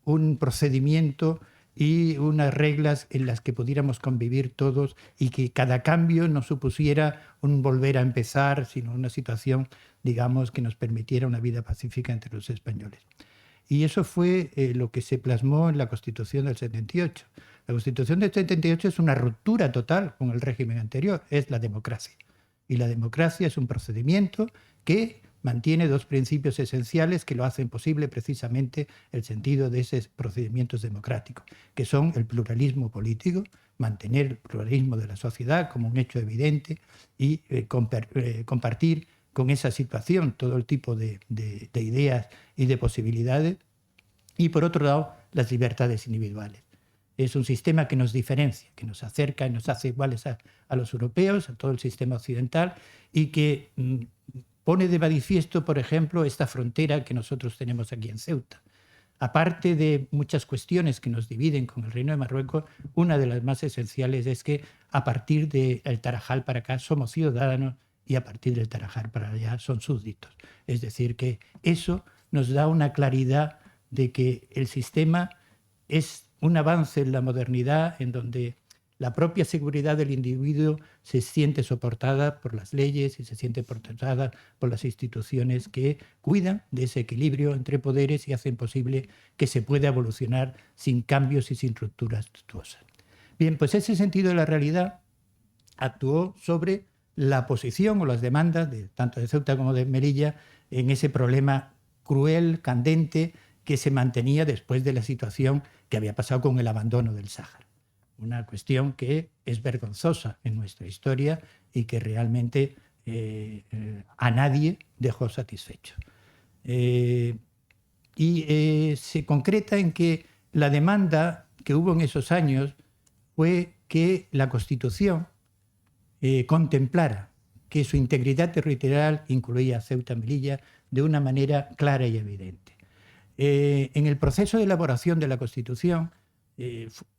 un procedimiento y unas reglas en las que pudiéramos convivir todos y que cada cambio no supusiera un volver a empezar, sino una situación, digamos, que nos permitiera una vida pacífica entre los españoles. Y eso fue lo que se plasmó en la Constitución del 78. La Constitución del 78 es una ruptura total con el régimen anterior, es la democracia. Y la democracia es un procedimiento que mantiene dos principios esenciales que lo hacen posible precisamente el sentido de esos procedimientos democráticos, que son el pluralismo político, mantener el pluralismo de la sociedad como un hecho evidente y compartir con esa situación todo el tipo de ideas y de posibilidades. Y por otro lado, las libertades individuales. Es un sistema que nos diferencia, que nos acerca y nos hace iguales a los europeos, a todo el sistema occidental, y que pone de manifiesto, por ejemplo, esta frontera que nosotros tenemos aquí en Ceuta. Aparte de muchas cuestiones que nos dividen con el Reino de Marruecos, una de las más esenciales es que a partir del Tarajal para acá somos ciudadanos y a partir del Tarajal para allá son súbditos. Es decir, que eso nos da una claridad de que el sistema es un avance en la modernidad en donde la propia seguridad del individuo se siente soportada por las leyes y se siente soportada por las instituciones que cuidan de ese equilibrio entre poderes y hacen posible que se pueda evolucionar sin cambios y sin rupturas tortuosas. Bien, pues ese sentido de la realidad actuó sobre la posición o las demandas tanto de Ceuta como de Melilla en ese problema cruel, candente, que se mantenía después de la situación que había pasado con el abandono del Sáhara. Una cuestión que es vergonzosa en nuestra historia y que realmente a nadie dejó satisfecho. Se concreta en que la demanda que hubo en esos años fue que la Constitución contemplara que su integridad territorial incluía a Ceuta y Melilla de una manera clara y evidente. En el proceso de elaboración de la Constitución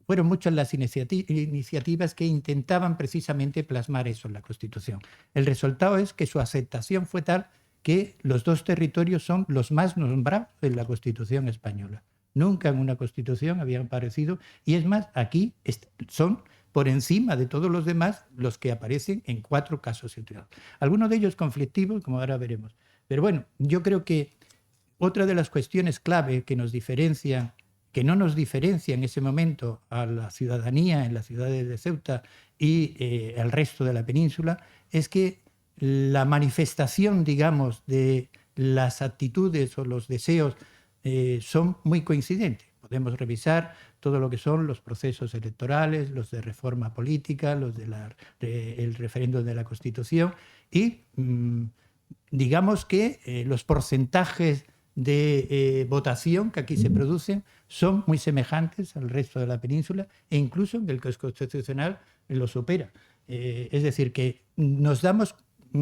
fueron muchas las iniciativas que intentaban precisamente plasmar eso en la Constitución. El resultado es que su aceptación fue tal que los dos territorios son los más nombrados en la Constitución española. Nunca en una Constitución habían aparecido, y es más, aquí son por encima de todos los demás los que aparecen en 4 casos situados. Algunos de ellos conflictivos, como ahora veremos. Pero bueno, yo creo que otra de las cuestiones clave que nos diferencian, que no nos diferencia en ese momento a la ciudadanía en las ciudades de Ceuta y al resto de la península, es que la manifestación, digamos, de las actitudes o los deseos son muy coincidentes. Podemos revisar todo lo que son los procesos electorales, los de reforma política, los del referéndum de la Constitución y digamos que los porcentajes de votación que aquí se producen son muy semejantes al resto de la península e incluso en el que es constitucional lo supera. Es decir, que nos damos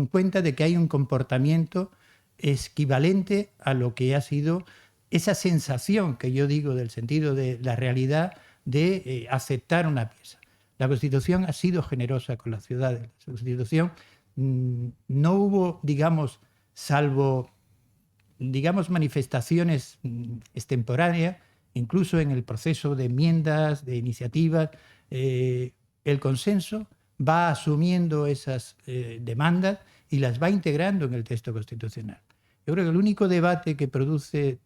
cuenta de que hay un comportamiento equivalente a lo que ha sido esa sensación que yo digo del sentido de la realidad de aceptar una pieza. La Constitución ha sido generosa con las ciudades. La Constitución no hubo, digamos, salvo, digamos, manifestaciones extemporáneas, incluso en el proceso de enmiendas, de iniciativas, el consenso va asumiendo esas demandas y las va integrando en el texto constitucional. Yo creo que el único debate que produce,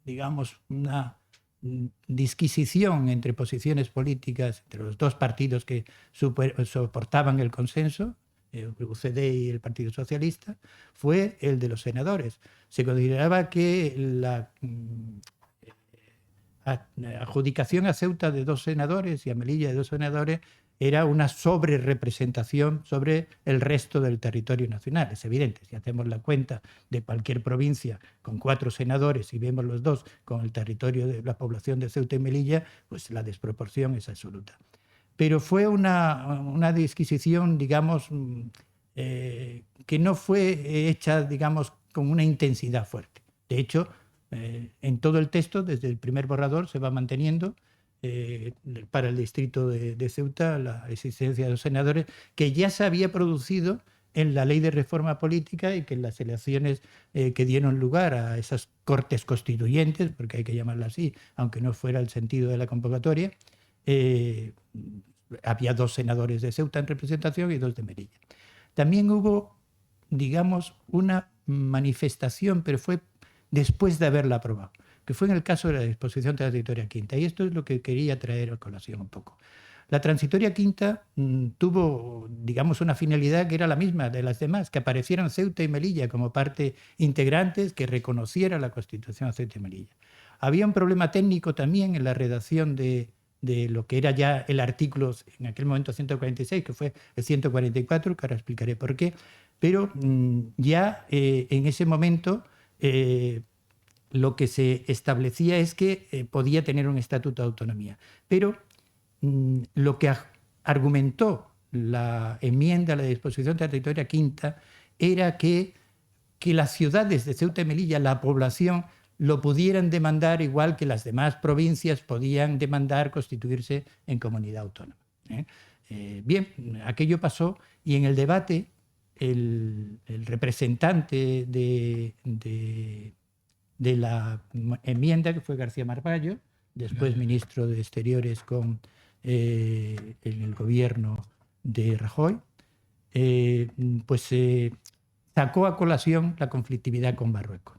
digamos, una disquisición entre posiciones políticas, entre los dos partidos que soportaban el consenso, el UCD y el Partido Socialista, fue el de los senadores. Se consideraba que la adjudicación a Ceuta de 2 senadores y a Melilla de 2 senadores era una sobrerepresentación sobre el resto del territorio nacional. Es evidente, si hacemos la cuenta de cualquier provincia con 4 senadores y vemos los 2 con el territorio de la población de Ceuta y Melilla, pues la desproporción es absoluta. Pero fue una disquisición, digamos, que no fue hecha, digamos, con una intensidad fuerte. De hecho, en todo el texto, desde el primer borrador, se va manteniendo para el distrito de Ceuta la existencia de los senadores, que ya se había producido en la ley de reforma política y que en las elecciones que dieron lugar a esas cortes constituyentes, porque hay que llamarla así, aunque no fuera el sentido de la convocatoria, había 2 senadores de Ceuta en representación y 2 de Melilla. También hubo, digamos, una manifestación, pero fue después de haberla aprobado, que fue en el caso de la disposición transitoria quinta. Y esto es lo que quería traer a colación un poco. La transitoria quinta tuvo, digamos, una finalidad que era la misma de las demás, que aparecieran Ceuta y Melilla como parte integrantes, que reconociera la Constitución a Ceuta y Melilla. Había un problema técnico también en la redacción de lo que era ya el artículo, en aquel momento 146, que fue el 144, que ahora explicaré por qué, pero ya en ese momento lo que se establecía es que podía tener un estatuto de autonomía. Pero lo que argumentó la enmienda a la disposición transitoria quinta era que las ciudades de Ceuta y Melilla, la población, lo pudieran demandar igual que las demás provincias podían demandar constituirse en comunidad autónoma. Bien, aquello pasó y en el debate el representante de la enmienda, que fue García Margallo, después ministro de Exteriores en el gobierno de Rajoy, pues sacó a colación la conflictividad con Marruecos.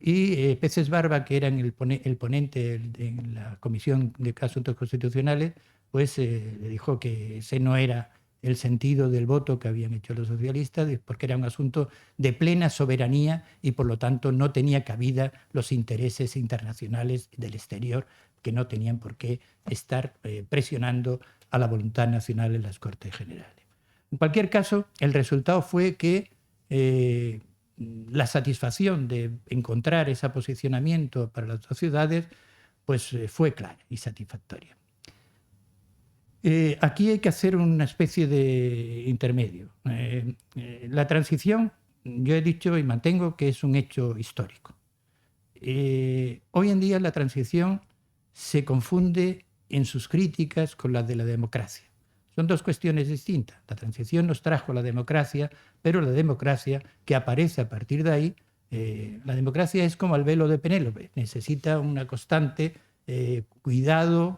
Y Peces Barba, que era el ponente en la Comisión de Asuntos Constitucionales, pues le dijo que ese no era el sentido del voto que habían hecho los socialistas, porque era un asunto de plena soberanía y por lo tanto no tenía cabida los intereses internacionales del exterior, que no tenían por qué estar presionando a la voluntad nacional en las Cortes Generales. En cualquier caso, el resultado fue que la satisfacción de encontrar ese posicionamiento para las 2 ciudades pues, fue clara y satisfactoria. Aquí hay que hacer una especie de intermedio. La transición, yo he dicho y mantengo que es un hecho histórico. Hoy en día la transición se confunde en sus críticas con las de la democracia. Son 2 cuestiones distintas. La transición nos trajo la democracia, pero la democracia que aparece a partir de ahí, la democracia es como el velo de Penélope, necesita una constante cuidado,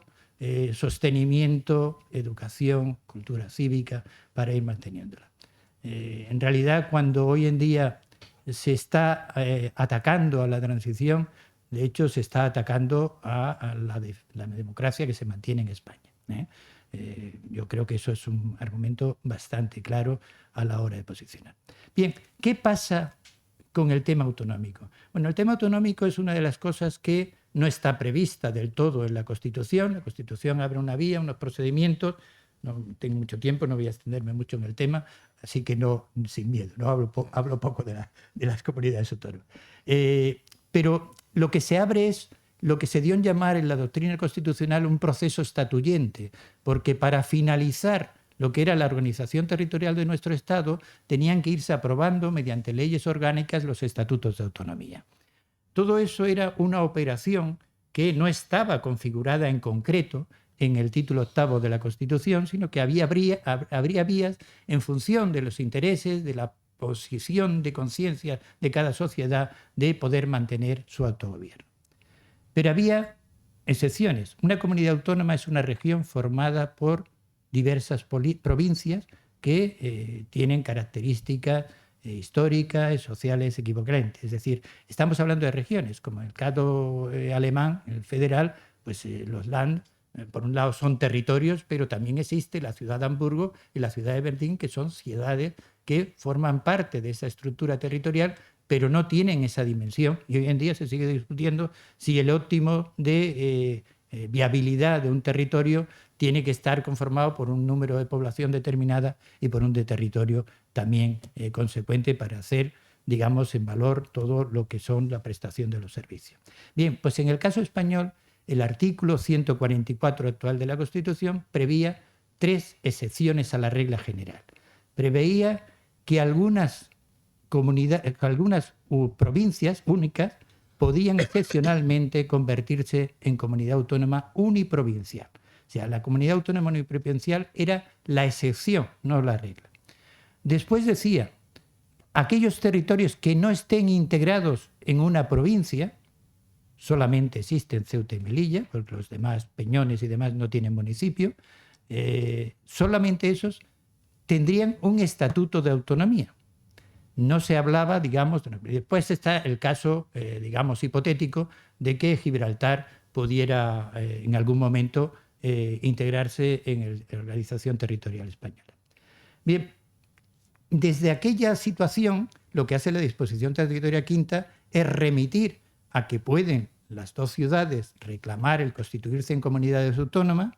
sostenimiento, educación, cultura cívica para ir manteniéndola. En realidad, cuando hoy en día se está atacando a la transición, de hecho se está atacando a la democracia que se mantiene en España. Yo creo que eso es un argumento bastante claro a la hora de posicionar. Bien, ¿qué pasa con el tema autonómico? Bueno, el tema autonómico es una de las cosas que no está prevista del todo en la Constitución. La Constitución abre una vía, unos procedimientos. No tengo mucho tiempo, no voy a extenderme mucho en el tema, así que no, sin miedo, no hablo poco de las comunidades autónomas. Pero lo que se abre es lo que se dio en llamar en la doctrina constitucional un proceso estatuyente, porque para finalizar lo que era la organización territorial de nuestro Estado, tenían que irse aprobando mediante leyes orgánicas los estatutos de autonomía. Todo eso era una operación que no estaba configurada en concreto en el título 8º de la Constitución, sino que habría vías en función de los intereses, de la posición de conciencia de cada sociedad de poder mantener su autogobierno. Pero había excepciones. Una comunidad autónoma es una región formada por diversas provincias que tienen características históricas, sociales equivalentes. Es decir, estamos hablando de regiones, como el caso alemán, el federal, pues los Land, por un lado son territorios, pero también existe la ciudad de Hamburgo y la ciudad de Berlín, que son ciudades que forman parte de esa estructura territorial, pero no tienen esa dimensión. Y hoy en día se sigue discutiendo si el óptimo de viabilidad de un territorio tiene que estar conformado por un número de población determinada y por un de territorio también consecuente para hacer, digamos, en valor todo lo que son la prestación de los servicios. Bien, pues en el caso español, el artículo 144 actual de la Constitución preveía 3 excepciones a la regla general. Preveía que algunas provincias únicas podían excepcionalmente convertirse en comunidad autónoma uniprovincial. O sea, la comunidad autónoma uniprovincial era la excepción, no la regla. Después decía, aquellos territorios que no estén integrados en una provincia, solamente existen Ceuta y Melilla, porque los demás, Peñones y demás, no tienen municipio, solamente esos tendrían un estatuto de autonomía. No se hablaba, digamos, después está el caso, digamos, hipotético de que Gibraltar pudiera en algún momento integrarse en la organización territorial española. Bien, desde aquella situación, lo que hace la disposición territorial quinta es remitir a que pueden las dos ciudades reclamar el constituirse en comunidades autónomas.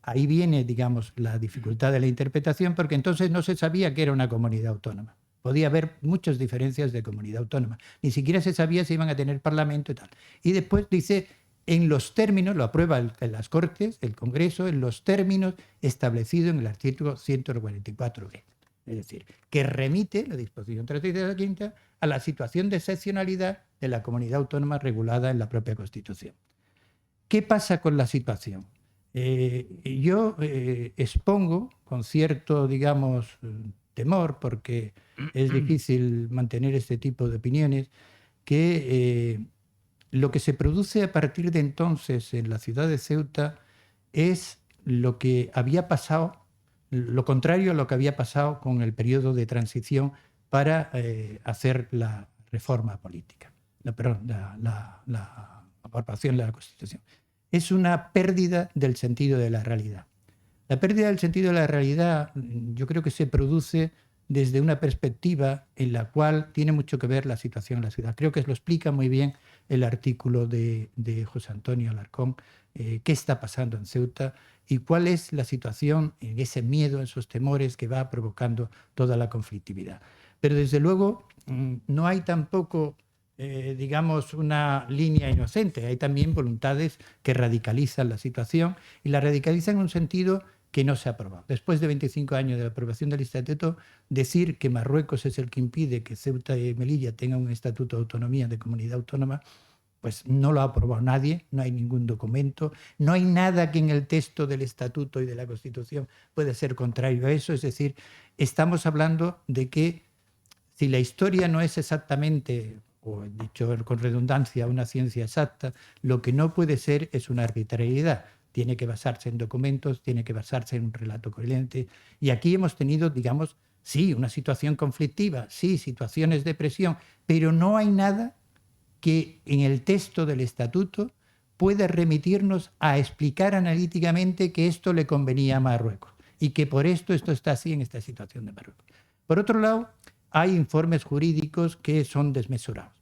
Ahí viene, digamos, la dificultad de la interpretación, porque entonces no se sabía que era una comunidad autónoma. Podía haber muchas diferencias de comunidad autónoma. Ni siquiera se sabía si iban a tener parlamento y tal. Y después dice, en los términos, lo aprueba en las Cortes, el Congreso, en los términos establecidos en el artículo 144b. Es decir, que remite la disposición territorial quinta a la situación de excepcionalidad de la comunidad autónoma regulada en la propia Constitución. ¿Qué pasa con la situación? Yo expongo con cierto, digamos, temor, porque es difícil mantener este tipo de opiniones, que lo que se produce a partir de entonces en la ciudad de Ceuta es lo que había pasado, lo contrario a lo que había pasado con el periodo de transición para hacer la reforma política, la aprobación de la Constitución. Es una pérdida del sentido de la realidad. La pérdida del sentido de la realidad yo creo que se produce desde una perspectiva en la cual tiene mucho que ver la situación en la ciudad. Creo que lo explica muy bien el artículo de José Antonio Alarcón, qué está pasando en Ceuta y cuál es la situación, en ese miedo, en esos temores que va provocando toda la conflictividad. Pero desde luego no hay tampoco, digamos, una línea inocente. Hay también voluntades que radicalizan la situación y la radicalizan en un sentido que no se ha aprobado. Después de 25 años de la aprobación del estatuto, decir que Marruecos es el que impide que Ceuta y Melilla tengan un estatuto de autonomía, de comunidad autónoma, pues no lo ha aprobado nadie, no hay ningún documento, no hay nada que en el texto del estatuto y de la Constitución pueda ser contrario a eso. Es decir, estamos hablando de que si la historia no es exactamente, o dicho con redundancia, una ciencia exacta, lo que no puede ser es una arbitrariedad. Tiene que basarse en documentos, tiene que basarse en un relato coherente. Y aquí hemos tenido, digamos, sí, una situación conflictiva, sí, situaciones de presión, pero no hay nada que en el texto del estatuto pueda remitirnos a explicar analíticamente que esto le convenía a Marruecos y que por esto está así en esta situación de Marruecos. Por otro lado, hay informes jurídicos que son desmesurados.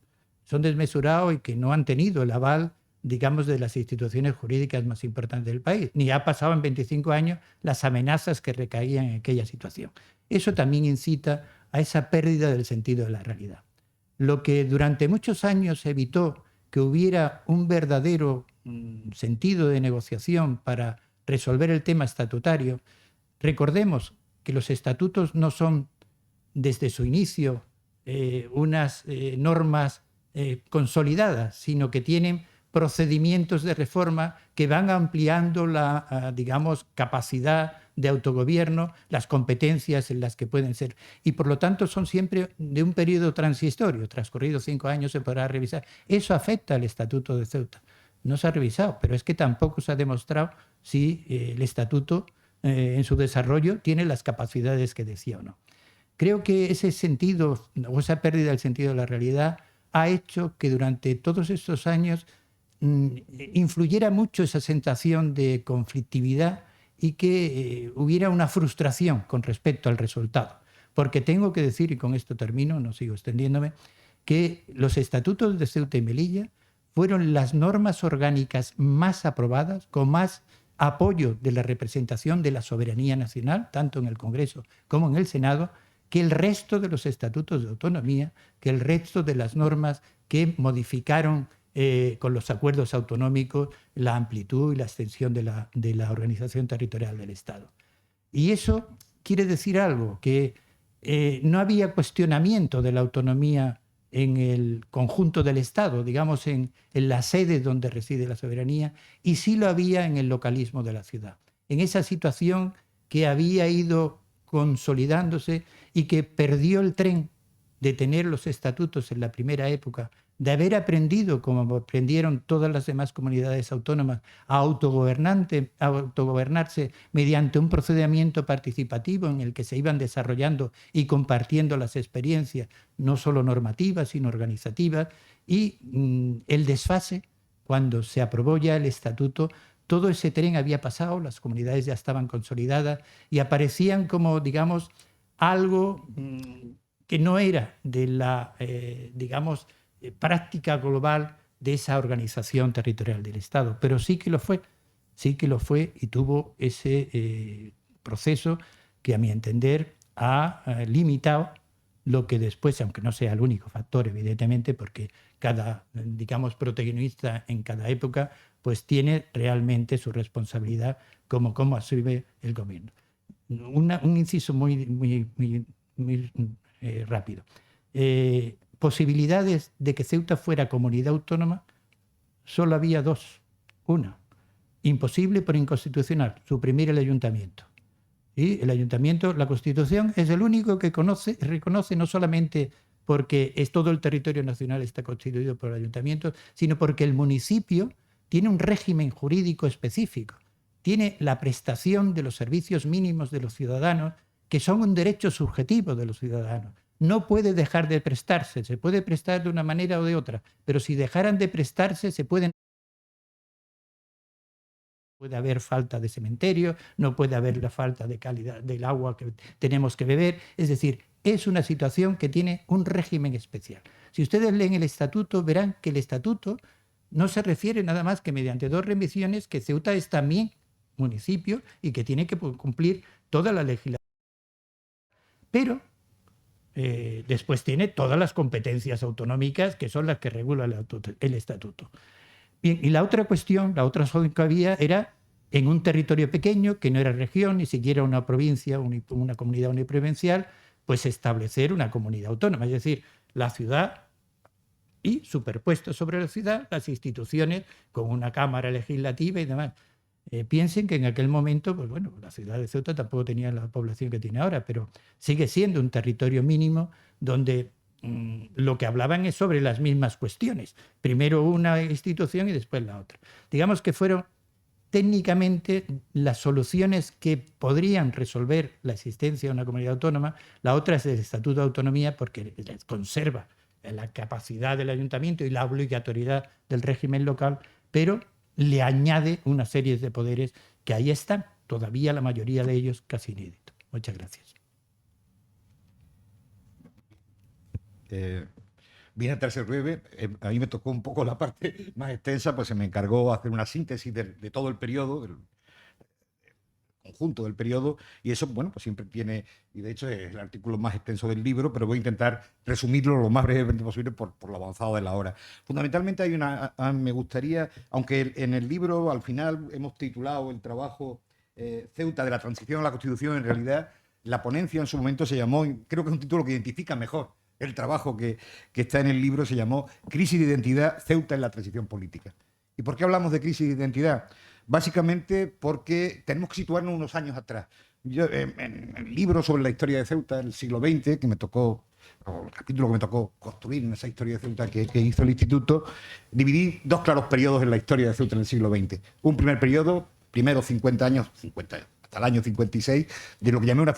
Son desmesurados y que no han tenido el aval, digamos, de las instituciones jurídicas más importantes del país, ni ha pasado en 25 años las amenazas que recaían en aquella situación. Eso también incita a esa pérdida del sentido de la realidad. Lo que durante muchos años evitó que hubiera un verdadero sentido de negociación para resolver el tema estatutario, Recordemos que los estatutos no son desde su inicio unas normas consolidadas, sino que tienen procedimientos de reforma que van ampliando la, digamos, capacidad de autogobierno, las competencias en las que pueden ser. Y por lo tanto son siempre de un periodo transitorio. Transcurridos 5 años se podrá revisar. Eso afecta al Estatuto de Ceuta. No se ha revisado, pero es que tampoco se ha demostrado si el Estatuto en su desarrollo tiene las capacidades que decía o no. Creo que ese sentido, o esa pérdida del sentido de la realidad, ha hecho que durante todos estos años influyera mucho esa sensación de conflictividad y que hubiera una frustración con respecto al resultado. Porque tengo que decir, y con esto termino, no sigo extendiéndome, que los estatutos de Ceuta y Melilla fueron las normas orgánicas más aprobadas, con más apoyo de la representación de la soberanía nacional, tanto en el Congreso como en el Senado, que el resto de los estatutos de autonomía, que el resto de las normas que modificaron con los acuerdos autonómicos la amplitud y la extensión de la organización territorial del Estado. Y eso quiere decir algo, que no había cuestionamiento de la autonomía en el conjunto del Estado, digamos en la sede donde reside la soberanía, y sí lo había en el localismo de la ciudad. En esa situación que había ido consolidándose y que perdió el tren de tener los estatutos en la primera época, de haber aprendido, como aprendieron todas las demás comunidades autónomas, a autogobernarse mediante un procedimiento participativo en el que se iban desarrollando y compartiendo las experiencias, no solo normativas, sino organizativas, y el desfase, cuando se aprobó ya el estatuto, todo ese tren había pasado, las comunidades ya estaban consolidadas y aparecían como, digamos, algo que no era de la, digamos, práctica global de esa organización territorial del Estado, pero sí que lo fue y tuvo ese proceso que a mi entender ha limitado lo que después, aunque no sea el único factor evidentemente, porque cada, digamos, protagonista en cada época pues tiene realmente su responsabilidad como asume el gobierno. Un inciso muy rápido. Posibilidades de que Ceuta fuera comunidad autónoma, solo había dos. Una, imposible por inconstitucional, suprimir el ayuntamiento. Y el ayuntamiento, la Constitución, es el único que reconoce no solamente porque todo el territorio nacional está constituido por ayuntamientos, sino porque el municipio tiene un régimen jurídico específico. Tiene la prestación de los servicios mínimos de los ciudadanos, que son un derecho subjetivo de los ciudadanos. No puede dejar de prestarse, se puede prestar de una manera o de otra, pero si dejaran de prestarse puede haber falta de cementerio, no puede haber la falta de calidad del agua que tenemos que beber, es decir, es una situación que tiene un régimen especial. Si ustedes leen el estatuto, verán que el estatuto no se refiere nada más que mediante 2 remisiones que Ceuta es también municipio y que tiene que cumplir toda la legislación. Pero después tiene todas las competencias autonómicas que son las que regula el estatuto. Bien, y la otra cuestión, la otra opción que había era en un territorio pequeño, que no era región, ni siquiera una provincia, una comunidad uniprovincial, pues establecer una comunidad autónoma, es decir, la ciudad y superpuesto sobre la ciudad las instituciones con una cámara legislativa y demás. Piensen que en aquel momento, pues bueno, la ciudad de Ceuta tampoco tenía la población que tiene ahora, pero sigue siendo un territorio mínimo donde lo que hablaban es sobre las mismas cuestiones. Primero una institución y después la otra. Digamos que fueron técnicamente las soluciones que podrían resolver la existencia de una comunidad autónoma. La otra es el Estatuto de Autonomía, porque conserva la capacidad del ayuntamiento y la obligatoriedad del régimen local, pero le añade una serie de poderes que ahí están, todavía la mayoría de ellos casi inéditos. Muchas gracias. Vine a ser breve. A mí me tocó un poco la parte más extensa, pues se me encargó hacer una síntesis de todo el periodo, del conjunto del periodo, y eso, bueno, pues siempre tiene, y de hecho es el artículo más extenso del libro, pero voy a intentar resumirlo lo más brevemente posible por lo avanzado de la hora. Fundamentalmente hay me gustaría, aunque en el libro al final hemos titulado el trabajo Ceuta de la transición a la Constitución, en realidad la ponencia en su momento se llamó, creo que es un título que identifica mejor el trabajo que está en el libro, se llamó Crisis de identidad, Ceuta en la transición política. ¿Y por qué hablamos de crisis de identidad? Básicamente porque tenemos que situarnos unos años atrás. Yo, en el libro sobre la historia de Ceuta del siglo XX, que me tocó, o el capítulo que me tocó construir en esa historia de Ceuta que hizo el Instituto, dividí dos claros periodos en la historia de Ceuta en el siglo XX. Un primer periodo, primeros 50 años, hasta el año 56, de lo que llamé una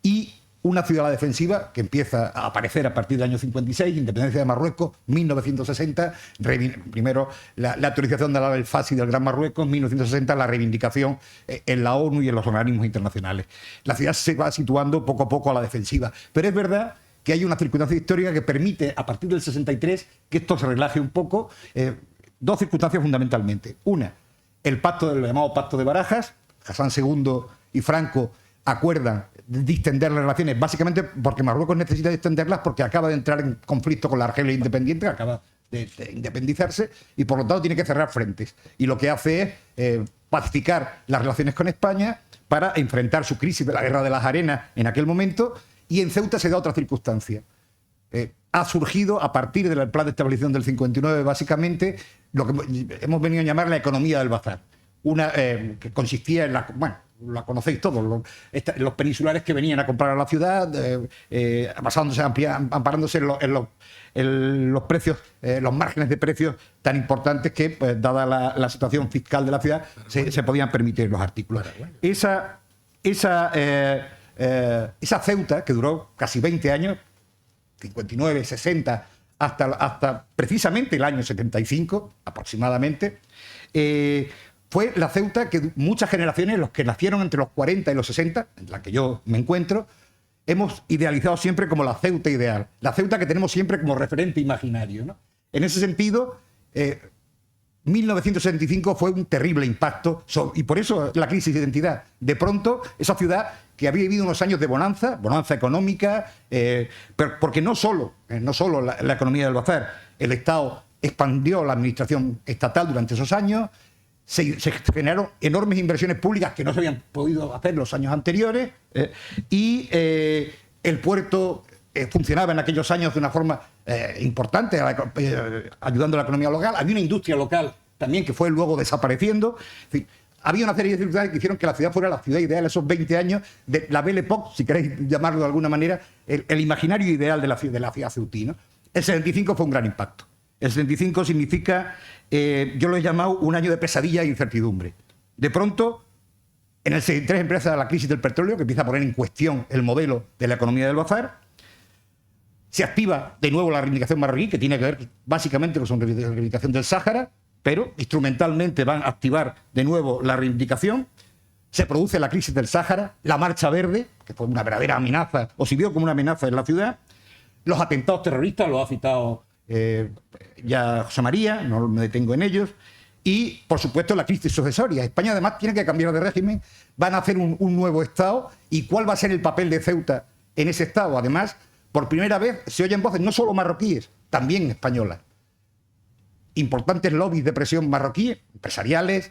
y una ciudad a la defensiva que empieza a aparecer a partir del año 56, independencia de Marruecos, 1960, primero la autorización de la FASI del Gran Marruecos, 1960 la reivindicación en la ONU y en los organismos internacionales. La ciudad se va situando poco a poco a la defensiva, pero es verdad que hay una circunstancia histórica que permite a partir del 63 que esto se relaje un poco, dos circunstancias fundamentalmente. Una, el llamado Pacto de Barajas. Hassan II y Franco acuerdan distender las relaciones, básicamente porque Marruecos necesita distenderlas porque acaba de entrar en conflicto con la Argelia independiente, que acaba de independizarse, y por lo tanto tiene que cerrar frentes. Y lo que hace es pacificar las relaciones con España para enfrentar su crisis de la Guerra de las Arenas en aquel momento, y en Ceuta se da otra circunstancia. Ha surgido a partir del plan de estabilización del 59, básicamente, lo que hemos venido a llamar la economía del bazar. Una que consistía en la conocéis todos, los peninsulares que venían a comprar a la ciudad, amparándose en los precios, los márgenes de precios tan importantes que, pues, dada la situación fiscal de la ciudad, se podían permitir los artículos. Esa Ceuta, que duró casi 20 años, 59, 60, hasta precisamente el año 75, aproximadamente, fue la Ceuta que muchas generaciones, los que nacieron entre los 40 y los 60, en la que yo me encuentro, hemos idealizado siempre como la Ceuta ideal, la Ceuta que tenemos siempre como referente imaginario, ¿no? En ese sentido, 1965 fue un terrible impacto, y por eso la crisis de identidad. De pronto, esa ciudad que había vivido unos años de bonanza económica, pero porque no solo la economía del bazar, el Estado expandió la administración estatal durante esos años, se generaron enormes inversiones públicas que no se habían podido hacer los años anteriores, y el puerto funcionaba en aquellos años de una forma importante, ayudando a la economía local. Había una industria local también que fue luego desapareciendo. En fin, había una serie de circunstancias que hicieron que la ciudad fuera la ciudad ideal esos 20 años, de la Belle Époque, si queréis llamarlo de alguna manera, el imaginario ideal de la ciudad ceutina. El 75 fue un gran impacto. El 75 significa, yo lo he llamado un año de pesadilla e incertidumbre. De pronto, en el 73 empieza la crisis del petróleo, que empieza a poner en cuestión el modelo de la economía del bazar. Se activa de nuevo la reivindicación marroquí, que tiene que ver básicamente con la reivindicación del Sáhara, pero instrumentalmente van a activar de nuevo la reivindicación. Se produce la crisis del Sáhara, la Marcha Verde, que fue una verdadera amenaza, o se vio como una amenaza en la ciudad. Los atentados terroristas, lo ha citado ya José María, no me detengo en ellos. Y, por supuesto, la crisis sucesoria. España, además, tiene que cambiar de régimen. Van a hacer un nuevo Estado. ¿Y cuál va a ser el papel de Ceuta en ese Estado? Además, por primera vez se oyen voces no solo marroquíes, también españolas. Importantes lobbies de presión marroquíes, empresariales,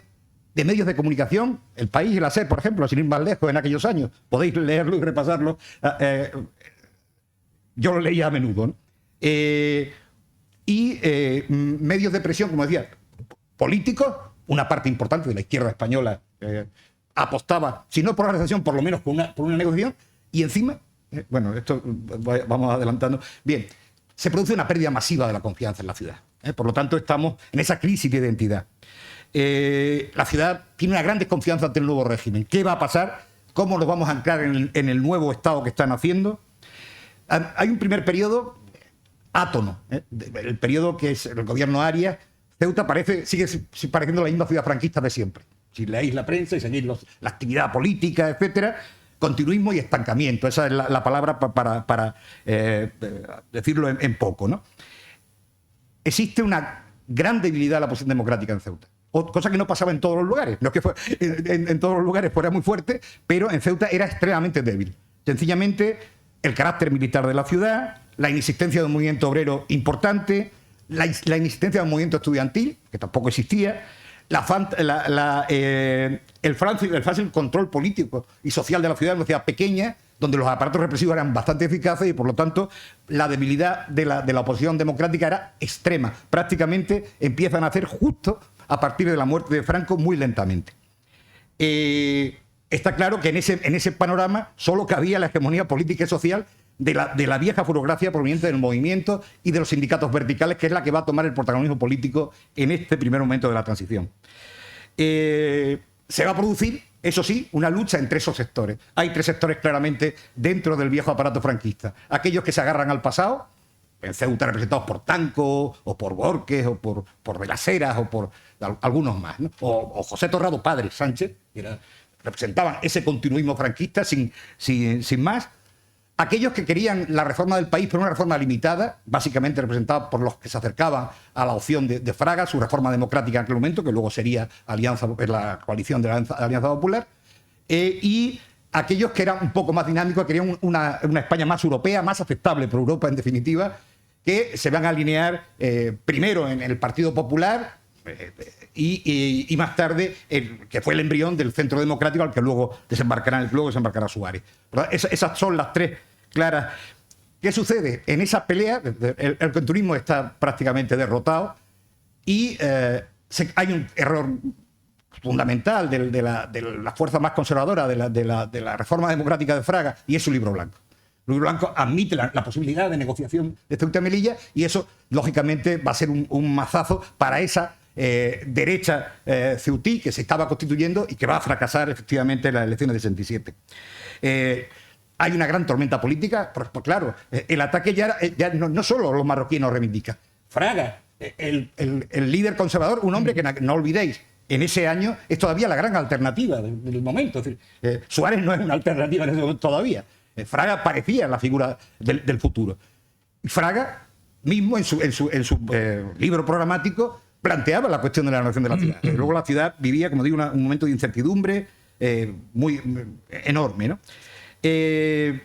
de medios de comunicación. El País y la SER, por ejemplo, sin ir más lejos en aquellos años. Podéis leerlo y repasarlo. Yo lo leía a menudo, ¿no? Medios de presión, como decía, políticos, una parte importante de la izquierda española apostaba, si no por la recesión, por lo menos por una negociación, y encima, bueno, esto vamos adelantando, bien, se produce una pérdida masiva de la confianza en la ciudad. Por lo tanto, estamos en esa crisis de identidad. La ciudad tiene una gran desconfianza ante el nuevo régimen. ¿Qué va a pasar? ¿Cómo nos vamos a anclar en el nuevo Estado que están haciendo? Hay un primer periodo átono, el periodo que es el gobierno Arias. Ceuta sigue pareciendo la misma ciudad franquista de siempre. Si leéis la prensa y seguís la actividad política, etcétera, continuismo y estancamiento. Esa es la palabra para decirlo en poco, ¿no? Existe una gran debilidad de la posición democrática en Ceuta. Cosa que no pasaba en todos los lugares. No es que en todos los lugares fuera muy fuerte, pero en Ceuta era extremadamente débil. Sencillamente, el carácter militar de la ciudad, la inexistencia de un movimiento obrero importante, la inexistencia del movimiento estudiantil, que tampoco existía, el fácil control político y social de la ciudad, una ciudad pequeña, donde los aparatos represivos eran bastante eficaces y por lo tanto la debilidad de la oposición democrática era extrema. Prácticamente empiezan a hacer justo a partir de la muerte de Franco, muy lentamente. Está claro que en ese panorama solo cabía la hegemonía política y social de la vieja furocracia proveniente del movimiento y de los sindicatos verticales, que es la que va a tomar el protagonismo político en este primer momento de la transición. Se va a producir, eso sí, una lucha entre esos sectores. Hay 3 sectores claramente dentro del viejo aparato franquista. Aquellos que se agarran al pasado, en Ceuta representados por Tanco, o por Borges, o por de las Heras, o por algunos más, ¿no? O José Torrado Padre Sánchez, que representaban ese continuismo franquista sin más. Aquellos que querían la reforma del país, pero una reforma limitada, básicamente representada por los que se acercaban a la opción de Fraga, su reforma democrática en aquel momento, que luego sería la coalición de la Alianza Popular, y aquellos que eran un poco más dinámicos, querían una España más europea, más aceptable por Europa en definitiva, que se van a alinear primero en el Partido Popular y más tarde, que fue el embrión del Centro Democrático al que luego desembarcará Suárez. Esas son las 3 claras. ¿Qué sucede? En esa pelea, el continuismo está prácticamente derrotado y hay un error fundamental de la fuerza más conservadora de la reforma democrática de Fraga, y es su libro blanco. El libro blanco admite la posibilidad de negociación de Ceuta y Melilla, y eso, lógicamente, va a ser un mazazo para esa derecha ceutí que se estaba constituyendo y que va a fracasar efectivamente en las elecciones de 67. Hay una gran tormenta política, pues claro, el ataque ya no solo los marroquíes lo reivindican. Fraga, el líder conservador, un hombre que no olvidéis, en ese año es todavía la gran alternativa del momento. Es decir, Suárez no es una alternativa en ese momento todavía. Fraga parecía la figura del futuro. Fraga mismo en su libro programático planteaba la cuestión de la nación de la ciudad. Luego la ciudad vivía, como digo, un momento de incertidumbre muy enorme, ¿no? En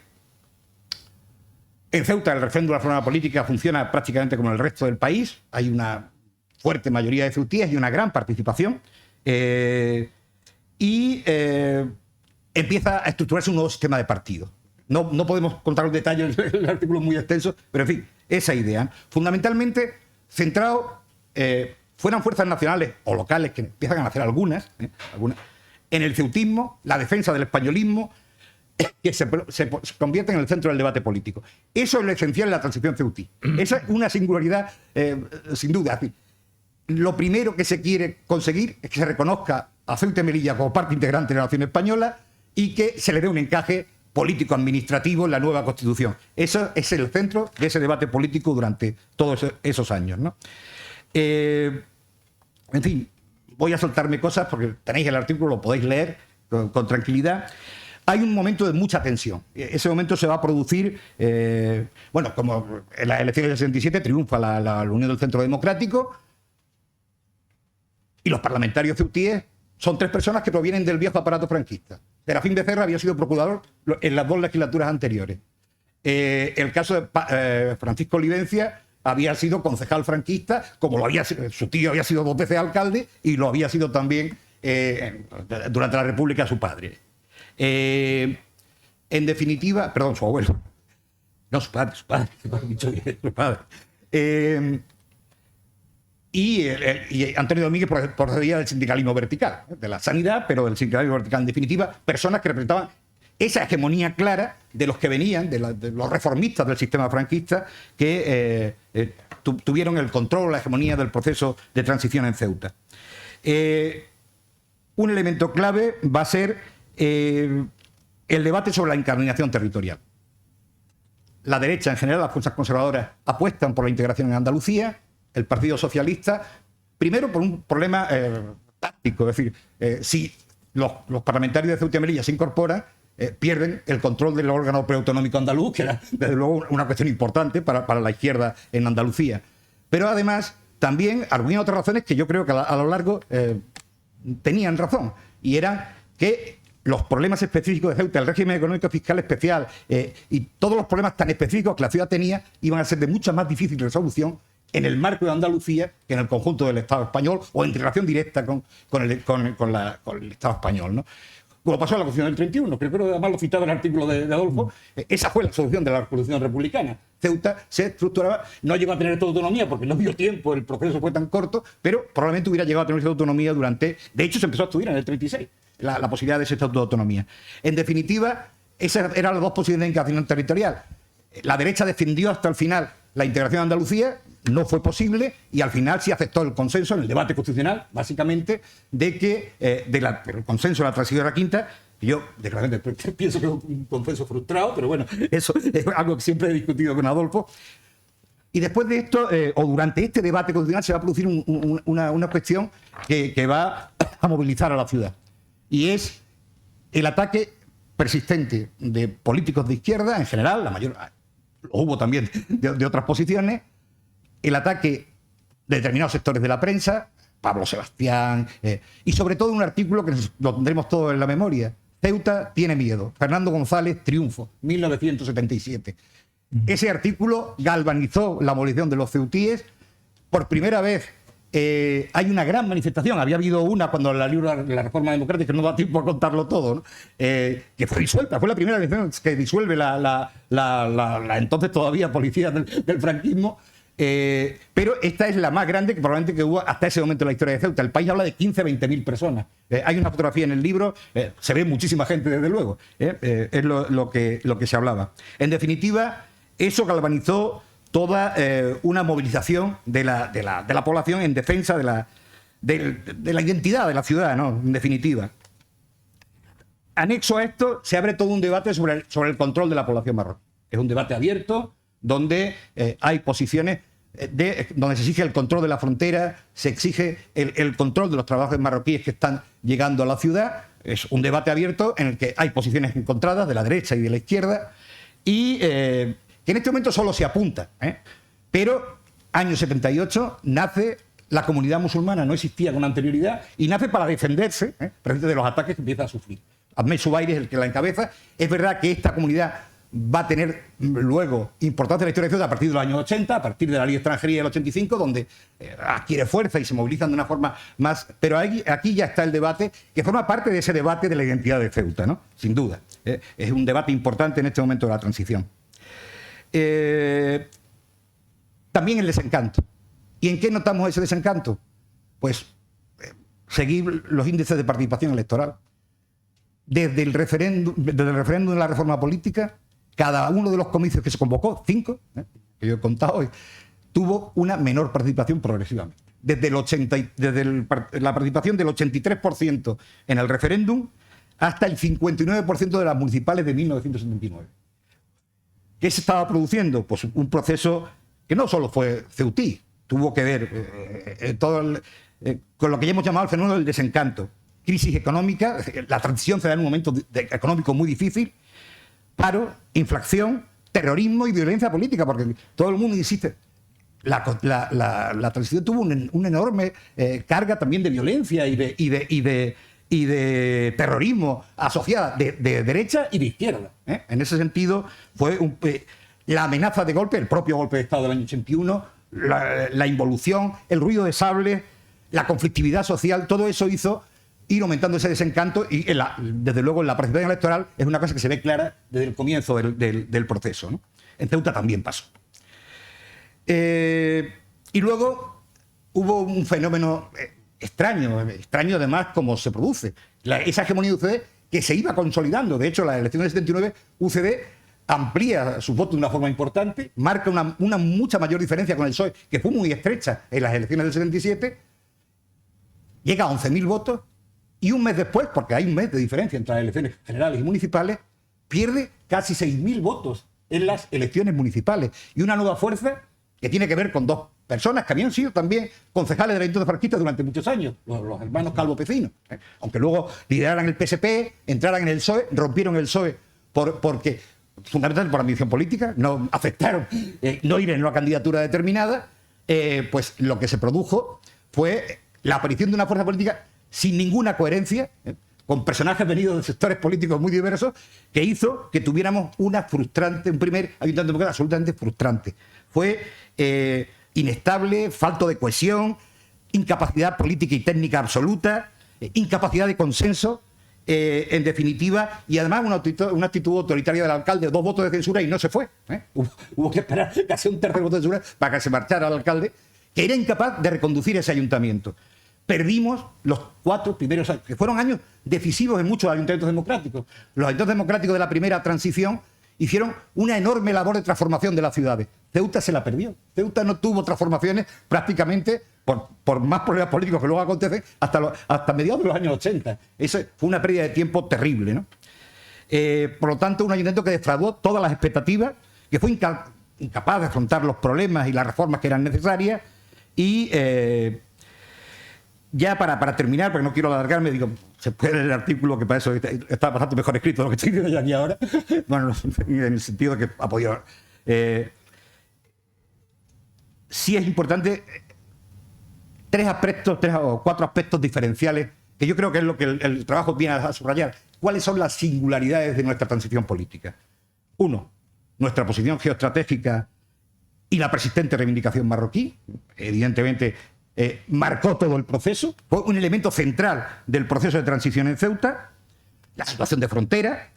Ceuta el referéndum de la reforma política funciona prácticamente como en el resto del país. Hay una fuerte mayoría de ceutíes y una gran participación. Empieza a estructurarse un nuevo sistema de partidos. No podemos contar los detalles, el artículo es muy extenso, pero en fin, esa idea. Fundamentalmente centrado, fueran fuerzas nacionales o locales, que empiezan a nacer algunas, en el ceutismo, la defensa del españolismo, que se convierte en el centro del debate político. Eso es lo esencial de la transición ceutí. Esa es una singularidad, sin duda. Lo primero que se quiere conseguir es que se reconozca a Ceuta y Melilla como parte integrante de la nación española y que se le dé un encaje político-administrativo en la nueva Constitución. Eso es el centro de ese debate político durante todos esos años, ¿no? En fin, voy a soltarme cosas porque tenéis el artículo, lo podéis leer con tranquilidad. Hay un momento de mucha tensión. Ese momento se va a producir, como en las elecciones del 67 triunfa la Unión del Centro Democrático y los parlamentarios ceutíes son 3 personas que provienen del viejo aparato franquista. Serafín Becerra había sido procurador en las 2 legislaturas anteriores. El caso de Francisco Olivencia había sido concejal franquista, como su tío había sido 2 veces alcalde y lo había sido también durante la República su padre. En definitiva, perdón, su abuelo. No, su padre. Su padre. Y Antonio Domínguez procedía del sindicalismo vertical, de la sanidad, pero del sindicalismo vertical. En definitiva, personas que representaban esa hegemonía clara de los que venían, de los reformistas del sistema franquista, que tuvieron el control, la hegemonía del proceso de transición en Ceuta. Un elemento clave va a ser el debate sobre la incardinación territorial. La derecha, en general, las fuerzas conservadoras, apuestan por la integración en Andalucía. El Partido Socialista, primero por un problema táctico, es decir, si los parlamentarios de Ceuta y Melilla se incorporan, pierden el control del órgano preautonómico andaluz, que era desde luego una cuestión importante para la izquierda en Andalucía. Pero además también arguían otras razones que yo creo que a lo largo tenían razón, y era que los problemas específicos de Ceuta, el régimen económico fiscal especial y todos los problemas tan específicos que la ciudad tenía iban a ser de mucha más difícil resolución en el marco de Andalucía que en el conjunto del Estado español o en relación directa con el Estado español, ¿no? Como pasó en la Constitución del 31, que creo que además lo citaba en el artículo de Adolfo, esa fue la solución de la Revolución Republicana. Ceuta se estructuraba, no llegó a tener toda autonomía porque no dio tiempo, el proceso fue tan corto, pero probablemente hubiera llegado a tener esa autonomía durante... De hecho, se empezó a estudiar en el 36, la posibilidad de ese estatuto de autonomía. En definitiva, esas eran las dos posibilidades de integración territorial. La derecha defendió hasta el final la integración de Andalucía, no fue posible y al final sí aceptó el consenso en el debate constitucional, básicamente, de que el consenso de la transición de la quinta, yo desgraciadamente pienso que es un consenso frustrado, pero bueno, eso es algo que siempre he discutido con Adolfo. Y después de esto, o durante este debate constitucional, se va a producir una cuestión que va a movilizar a la ciudad. Y es el ataque persistente de políticos de izquierda, en general, la mayor, lo hubo también de otras posiciones, el ataque de determinados sectores de la prensa, Pablo Sebastián, y sobre todo un artículo que lo tendremos todo en la memoria, Ceuta tiene miedo, Fernando González, triunfo, 1977. Ese artículo galvanizó la movilización de los ceutíes. Por primera vez hay una gran manifestación, había habido una cuando la Reforma Democrática, que no da tiempo a contarlo todo, ¿no? Que fue disuelta, fue la primera vez que disuelve la entonces todavía policía del franquismo. Pero esta es la más grande que probablemente que hubo hasta ese momento en la historia de Ceuta. El país habla de 15-20.000 personas. Hay una fotografía en el libro, se ve muchísima gente desde luego. Es lo que se hablaba. En definitiva, eso galvanizó toda una movilización de la población en defensa de la identidad de la ciudad, ¿no? En definitiva. Anexo a esto, se abre todo un debate sobre el control de la población marroquí. Es un debate abierto, donde hay posiciones donde se exige el control de la frontera, se exige el control de los trabajadores marroquíes que están llegando a la ciudad. Es un debate abierto en el que hay posiciones encontradas de la derecha y de la izquierda y que en este momento solo se apunta. Pero año 78 nace la comunidad musulmana, no existía con anterioridad y nace para defenderse de los ataques que empieza a sufrir. Ahmed Zubairi es el que la encabeza. Es verdad que esta comunidad va a tener luego importancia en la historia de Ceuta a partir de los años 80, a partir de la Ley de Extranjería del 85, donde adquiere fuerza y se movilizan de una forma más... Pero aquí ya está el debate, que forma parte de ese debate de la identidad de Ceuta, ¿no? Sin duda. Es un debate importante en este momento de la transición. También el desencanto. ¿Y en qué notamos ese desencanto? Pues seguir los índices de participación electoral. Desde el referéndum de la reforma política, cada uno de los comicios que se convocó, 5, que yo he contado hoy, tuvo una menor participación progresivamente. Desde la participación del 83% en el referéndum hasta el 59% de las municipales de 1979. ¿Qué se estaba produciendo? Pues un proceso que no solo fue ceutí, tuvo que ver con lo que ya hemos llamado el fenómeno del desencanto. Crisis económica, la transición se da en un momento económico muy difícil, paro, inflación, terrorismo y violencia política, porque todo el mundo insiste. La transición tuvo una enorme carga también de violencia y de terrorismo asociada de derecha y de izquierda. En ese sentido, fue la amenaza de golpe, el propio golpe de Estado del año 81, la involución, el ruido de sables, la conflictividad social, todo eso hizo ir aumentando ese desencanto y desde luego en la participación electoral es una cosa que se ve clara desde el comienzo del proceso, ¿no? En Ceuta también pasó. Y luego hubo un fenómeno extraño además como se produce. Esa hegemonía de UCD que se iba consolidando. De hecho, la elección del 79, UCD amplía su voto de una forma importante, marca una mucha mayor diferencia con el PSOE, que fue muy estrecha en las elecciones del 77, llega a 11.000 votos, y un mes después, porque hay un mes de diferencia entre las elecciones generales y municipales, pierde casi 6.000 votos en las elecciones municipales. Y una nueva fuerza que tiene que ver con dos personas que habían sido también concejales del Ayuntamiento de franquistas durante muchos años, los hermanos Calvo Pecino, aunque luego lideraran el PSP, entraran en el PSOE, rompieron el PSOE porque fundamentalmente por ambición política, no aceptaron no ir en una candidatura determinada, pues lo que se produjo fue la aparición de una fuerza política sin ninguna coherencia, con personajes venidos de sectores políticos muy diversos, que hizo que tuviéramos un primer ayuntamiento democrático absolutamente frustrante. Fue inestable, falto de cohesión, incapacidad política y técnica absoluta, incapacidad de consenso, en definitiva, y además una actitud autoritaria del alcalde, 2 votos de censura y no se fue. Hubo que esperar casi un tercer voto de censura para que se marchara el alcalde, que era incapaz de reconducir ese ayuntamiento. Perdimos los 4 primeros años, que fueron años decisivos en muchos ayuntamientos democráticos. Los ayuntamientos democráticos de la primera transición hicieron una enorme labor de transformación de las ciudades. Ceuta se la perdió. Ceuta no tuvo transformaciones prácticamente, por más problemas políticos que luego acontecen, hasta mediados de los años 80. Esa fue una pérdida de tiempo terrible, ¿no? Por lo tanto, un ayuntamiento que defraudó todas las expectativas, que fue incapaz de afrontar los problemas y las reformas que eran necesarias. Y ya para terminar, porque no quiero alargarme, digo, se puede leer el artículo, que para eso está bastante mejor escrito de lo que estoy diciendo yo aquí ahora. Bueno, en el sentido de que apoyo. Sí es importante 3 o 4 aspectos diferenciales, que yo creo que es lo que el trabajo viene a subrayar. ¿Cuáles son las singularidades de nuestra transición política? 1, nuestra posición geoestratégica y la persistente reivindicación marroquí. Evidentemente, marcó todo el proceso, fue un elemento central del proceso de transición en Ceuta, la situación de frontera,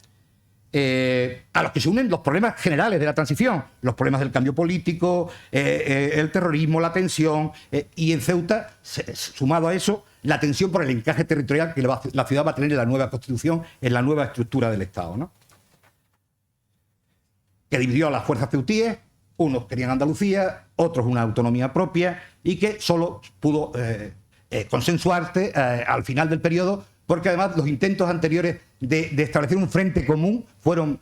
a los que se unen los problemas generales de la transición, los problemas del cambio político, el terrorismo, la tensión, y en Ceuta, sumado a eso, la tensión por el encaje territorial que la ciudad va a tener en la nueva constitución, en la nueva estructura del Estado, ¿no? Que dividió a las fuerzas ceutíes. Unos querían Andalucía, otros una autonomía propia, y que solo pudo consensuarse al final del periodo, porque además los intentos anteriores de establecer un frente común fueron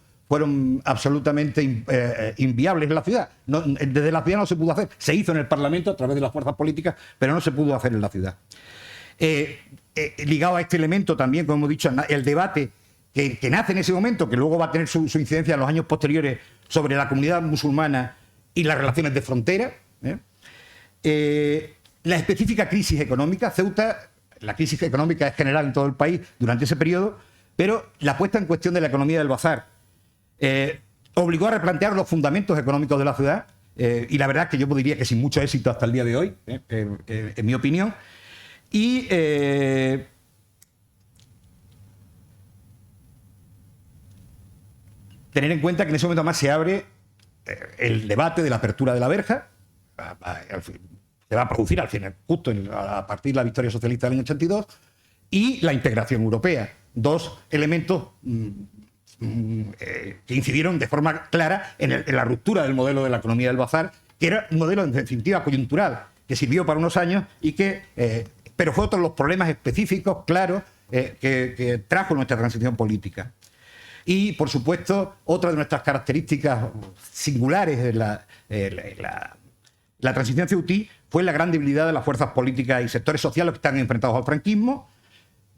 absolutamente inviables en la ciudad. Desde la ciudad no se pudo hacer. Se hizo en el Parlamento a través de las fuerzas políticas, pero no se pudo hacer en la ciudad. Ligado a este elemento también, como hemos dicho, el debate que nace en ese momento, que luego va a tener su incidencia en los años posteriores sobre la comunidad musulmana y las relaciones de frontera. La específica crisis económica. Ceuta, la crisis económica es general en todo el país durante ese periodo, pero la puesta en cuestión de la economía del bazar obligó a replantear los fundamentos económicos de la ciudad, y la verdad es que yo diría que sin mucho éxito hasta el día de hoy, en mi opinión. Y tener en cuenta que en ese momento más se abre el debate de la apertura de la verja. Se va a producir al final, justo a partir de la victoria socialista del año 82, y la integración europea. 2 elementos que incidieron de forma clara en la ruptura del modelo de la economía del bazar, que era un modelo en definitiva coyuntural, que sirvió para unos años y que, pero fue otro de los problemas específicos, claros, que trajo nuestra transición política. Y, por supuesto, otra de nuestras características singulares de la transición ceutí fue la gran debilidad de las fuerzas políticas y sectores sociales que están enfrentados al franquismo,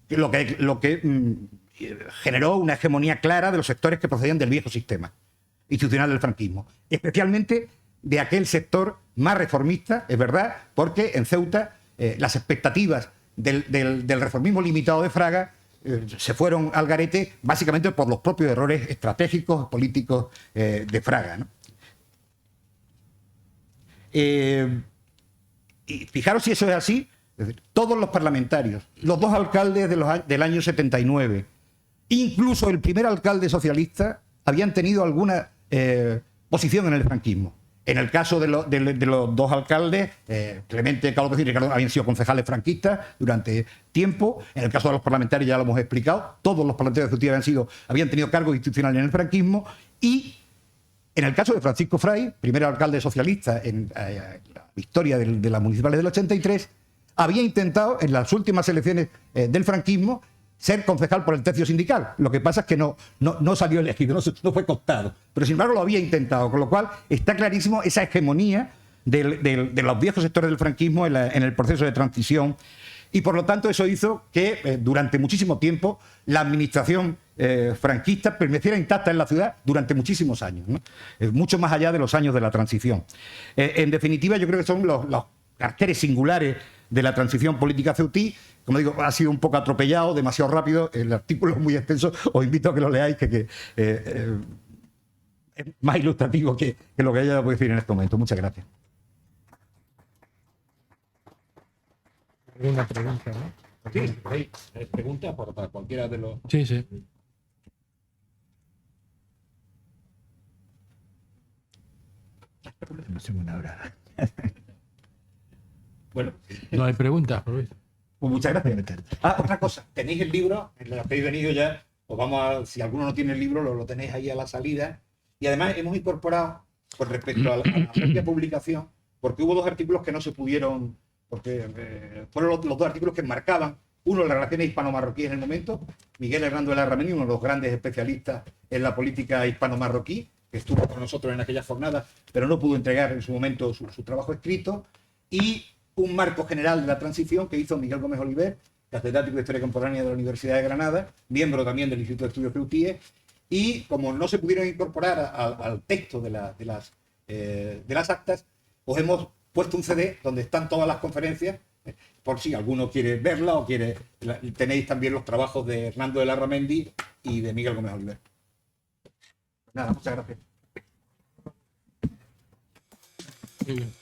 lo que generó una hegemonía clara de los sectores que procedían del viejo sistema institucional del franquismo, especialmente de aquel sector más reformista, es verdad, porque en Ceuta las expectativas del reformismo limitado de Fraga se fueron al garete básicamente por los propios errores estratégicos políticos de Fraga, ¿no? Y fijaros si eso es así. Es decir, todos los parlamentarios, los 2 alcaldes del año 79, incluso el primer alcalde socialista, habían tenido alguna posición en el franquismo. En el caso de los 2 alcaldes, Clemente Calvo y Ricardo, habían sido concejales franquistas durante tiempo. En el caso de los parlamentarios ya lo hemos explicado. Todos los parlamentarios de Ceuta habían tenido cargos institucionales en el franquismo. Y en el caso de Francisco Fray, primer alcalde socialista en la victoria de las municipales del 83, había intentado en las últimas elecciones del franquismo ser concejal por el tercio sindical. Lo que pasa es que no salió elegido, no fue cooptado. Pero sin embargo lo había intentado, con lo cual está clarísimo esa hegemonía de los viejos sectores del franquismo en el proceso de transición. Y por lo tanto eso hizo que durante muchísimo tiempo la administración franquista permaneciera intacta en la ciudad durante muchísimos años, ¿no? Mucho más allá de los años de la transición. En definitiva, yo creo que son los caracteres singulares de la transición política ceutí. Como digo, ha sido un poco atropellado, demasiado rápido. El artículo es muy extenso. Os invito a que lo leáis, que es más ilustrativo que lo que haya podido decir en este momento. Muchas gracias. alguna pregunta, ¿no? Sí, hay preguntas para cualquiera de los... Sí, sí. Hacemos una hora. Bueno, No hay preguntas, por visto. pues muchas gracias. Otra cosa, tenéis el libro, en el que habéis venido ya, os vamos a, si alguno no tiene el libro, lo tenéis ahí a la salida. Y además hemos incorporado, con respecto a la propia publicación, porque hubo dos artículos que no se pudieron, porque fueron los dos artículos que enmarcaban, uno, las relaciones hispano-marroquíes en el momento, Miguel Hernando de la Ramendi, uno de los grandes especialistas en la política hispano-marroquí, que estuvo con nosotros en aquella jornada, pero no pudo entregar en su momento su trabajo escrito, y un marco general de la transición que hizo Miguel Gómez Oliver, catedrático de Historia Contemporánea de la Universidad de Granada, miembro también del Instituto de Estudios Ceutíes, y como no se pudieron incorporar al texto de las actas, os hemos puesto un CD donde están todas las conferencias, por si alguno quiere verla o tenéis también los trabajos de Hernando de la Ramendi y de Miguel Gómez Oliver. Nada, muchas gracias. Muy bien.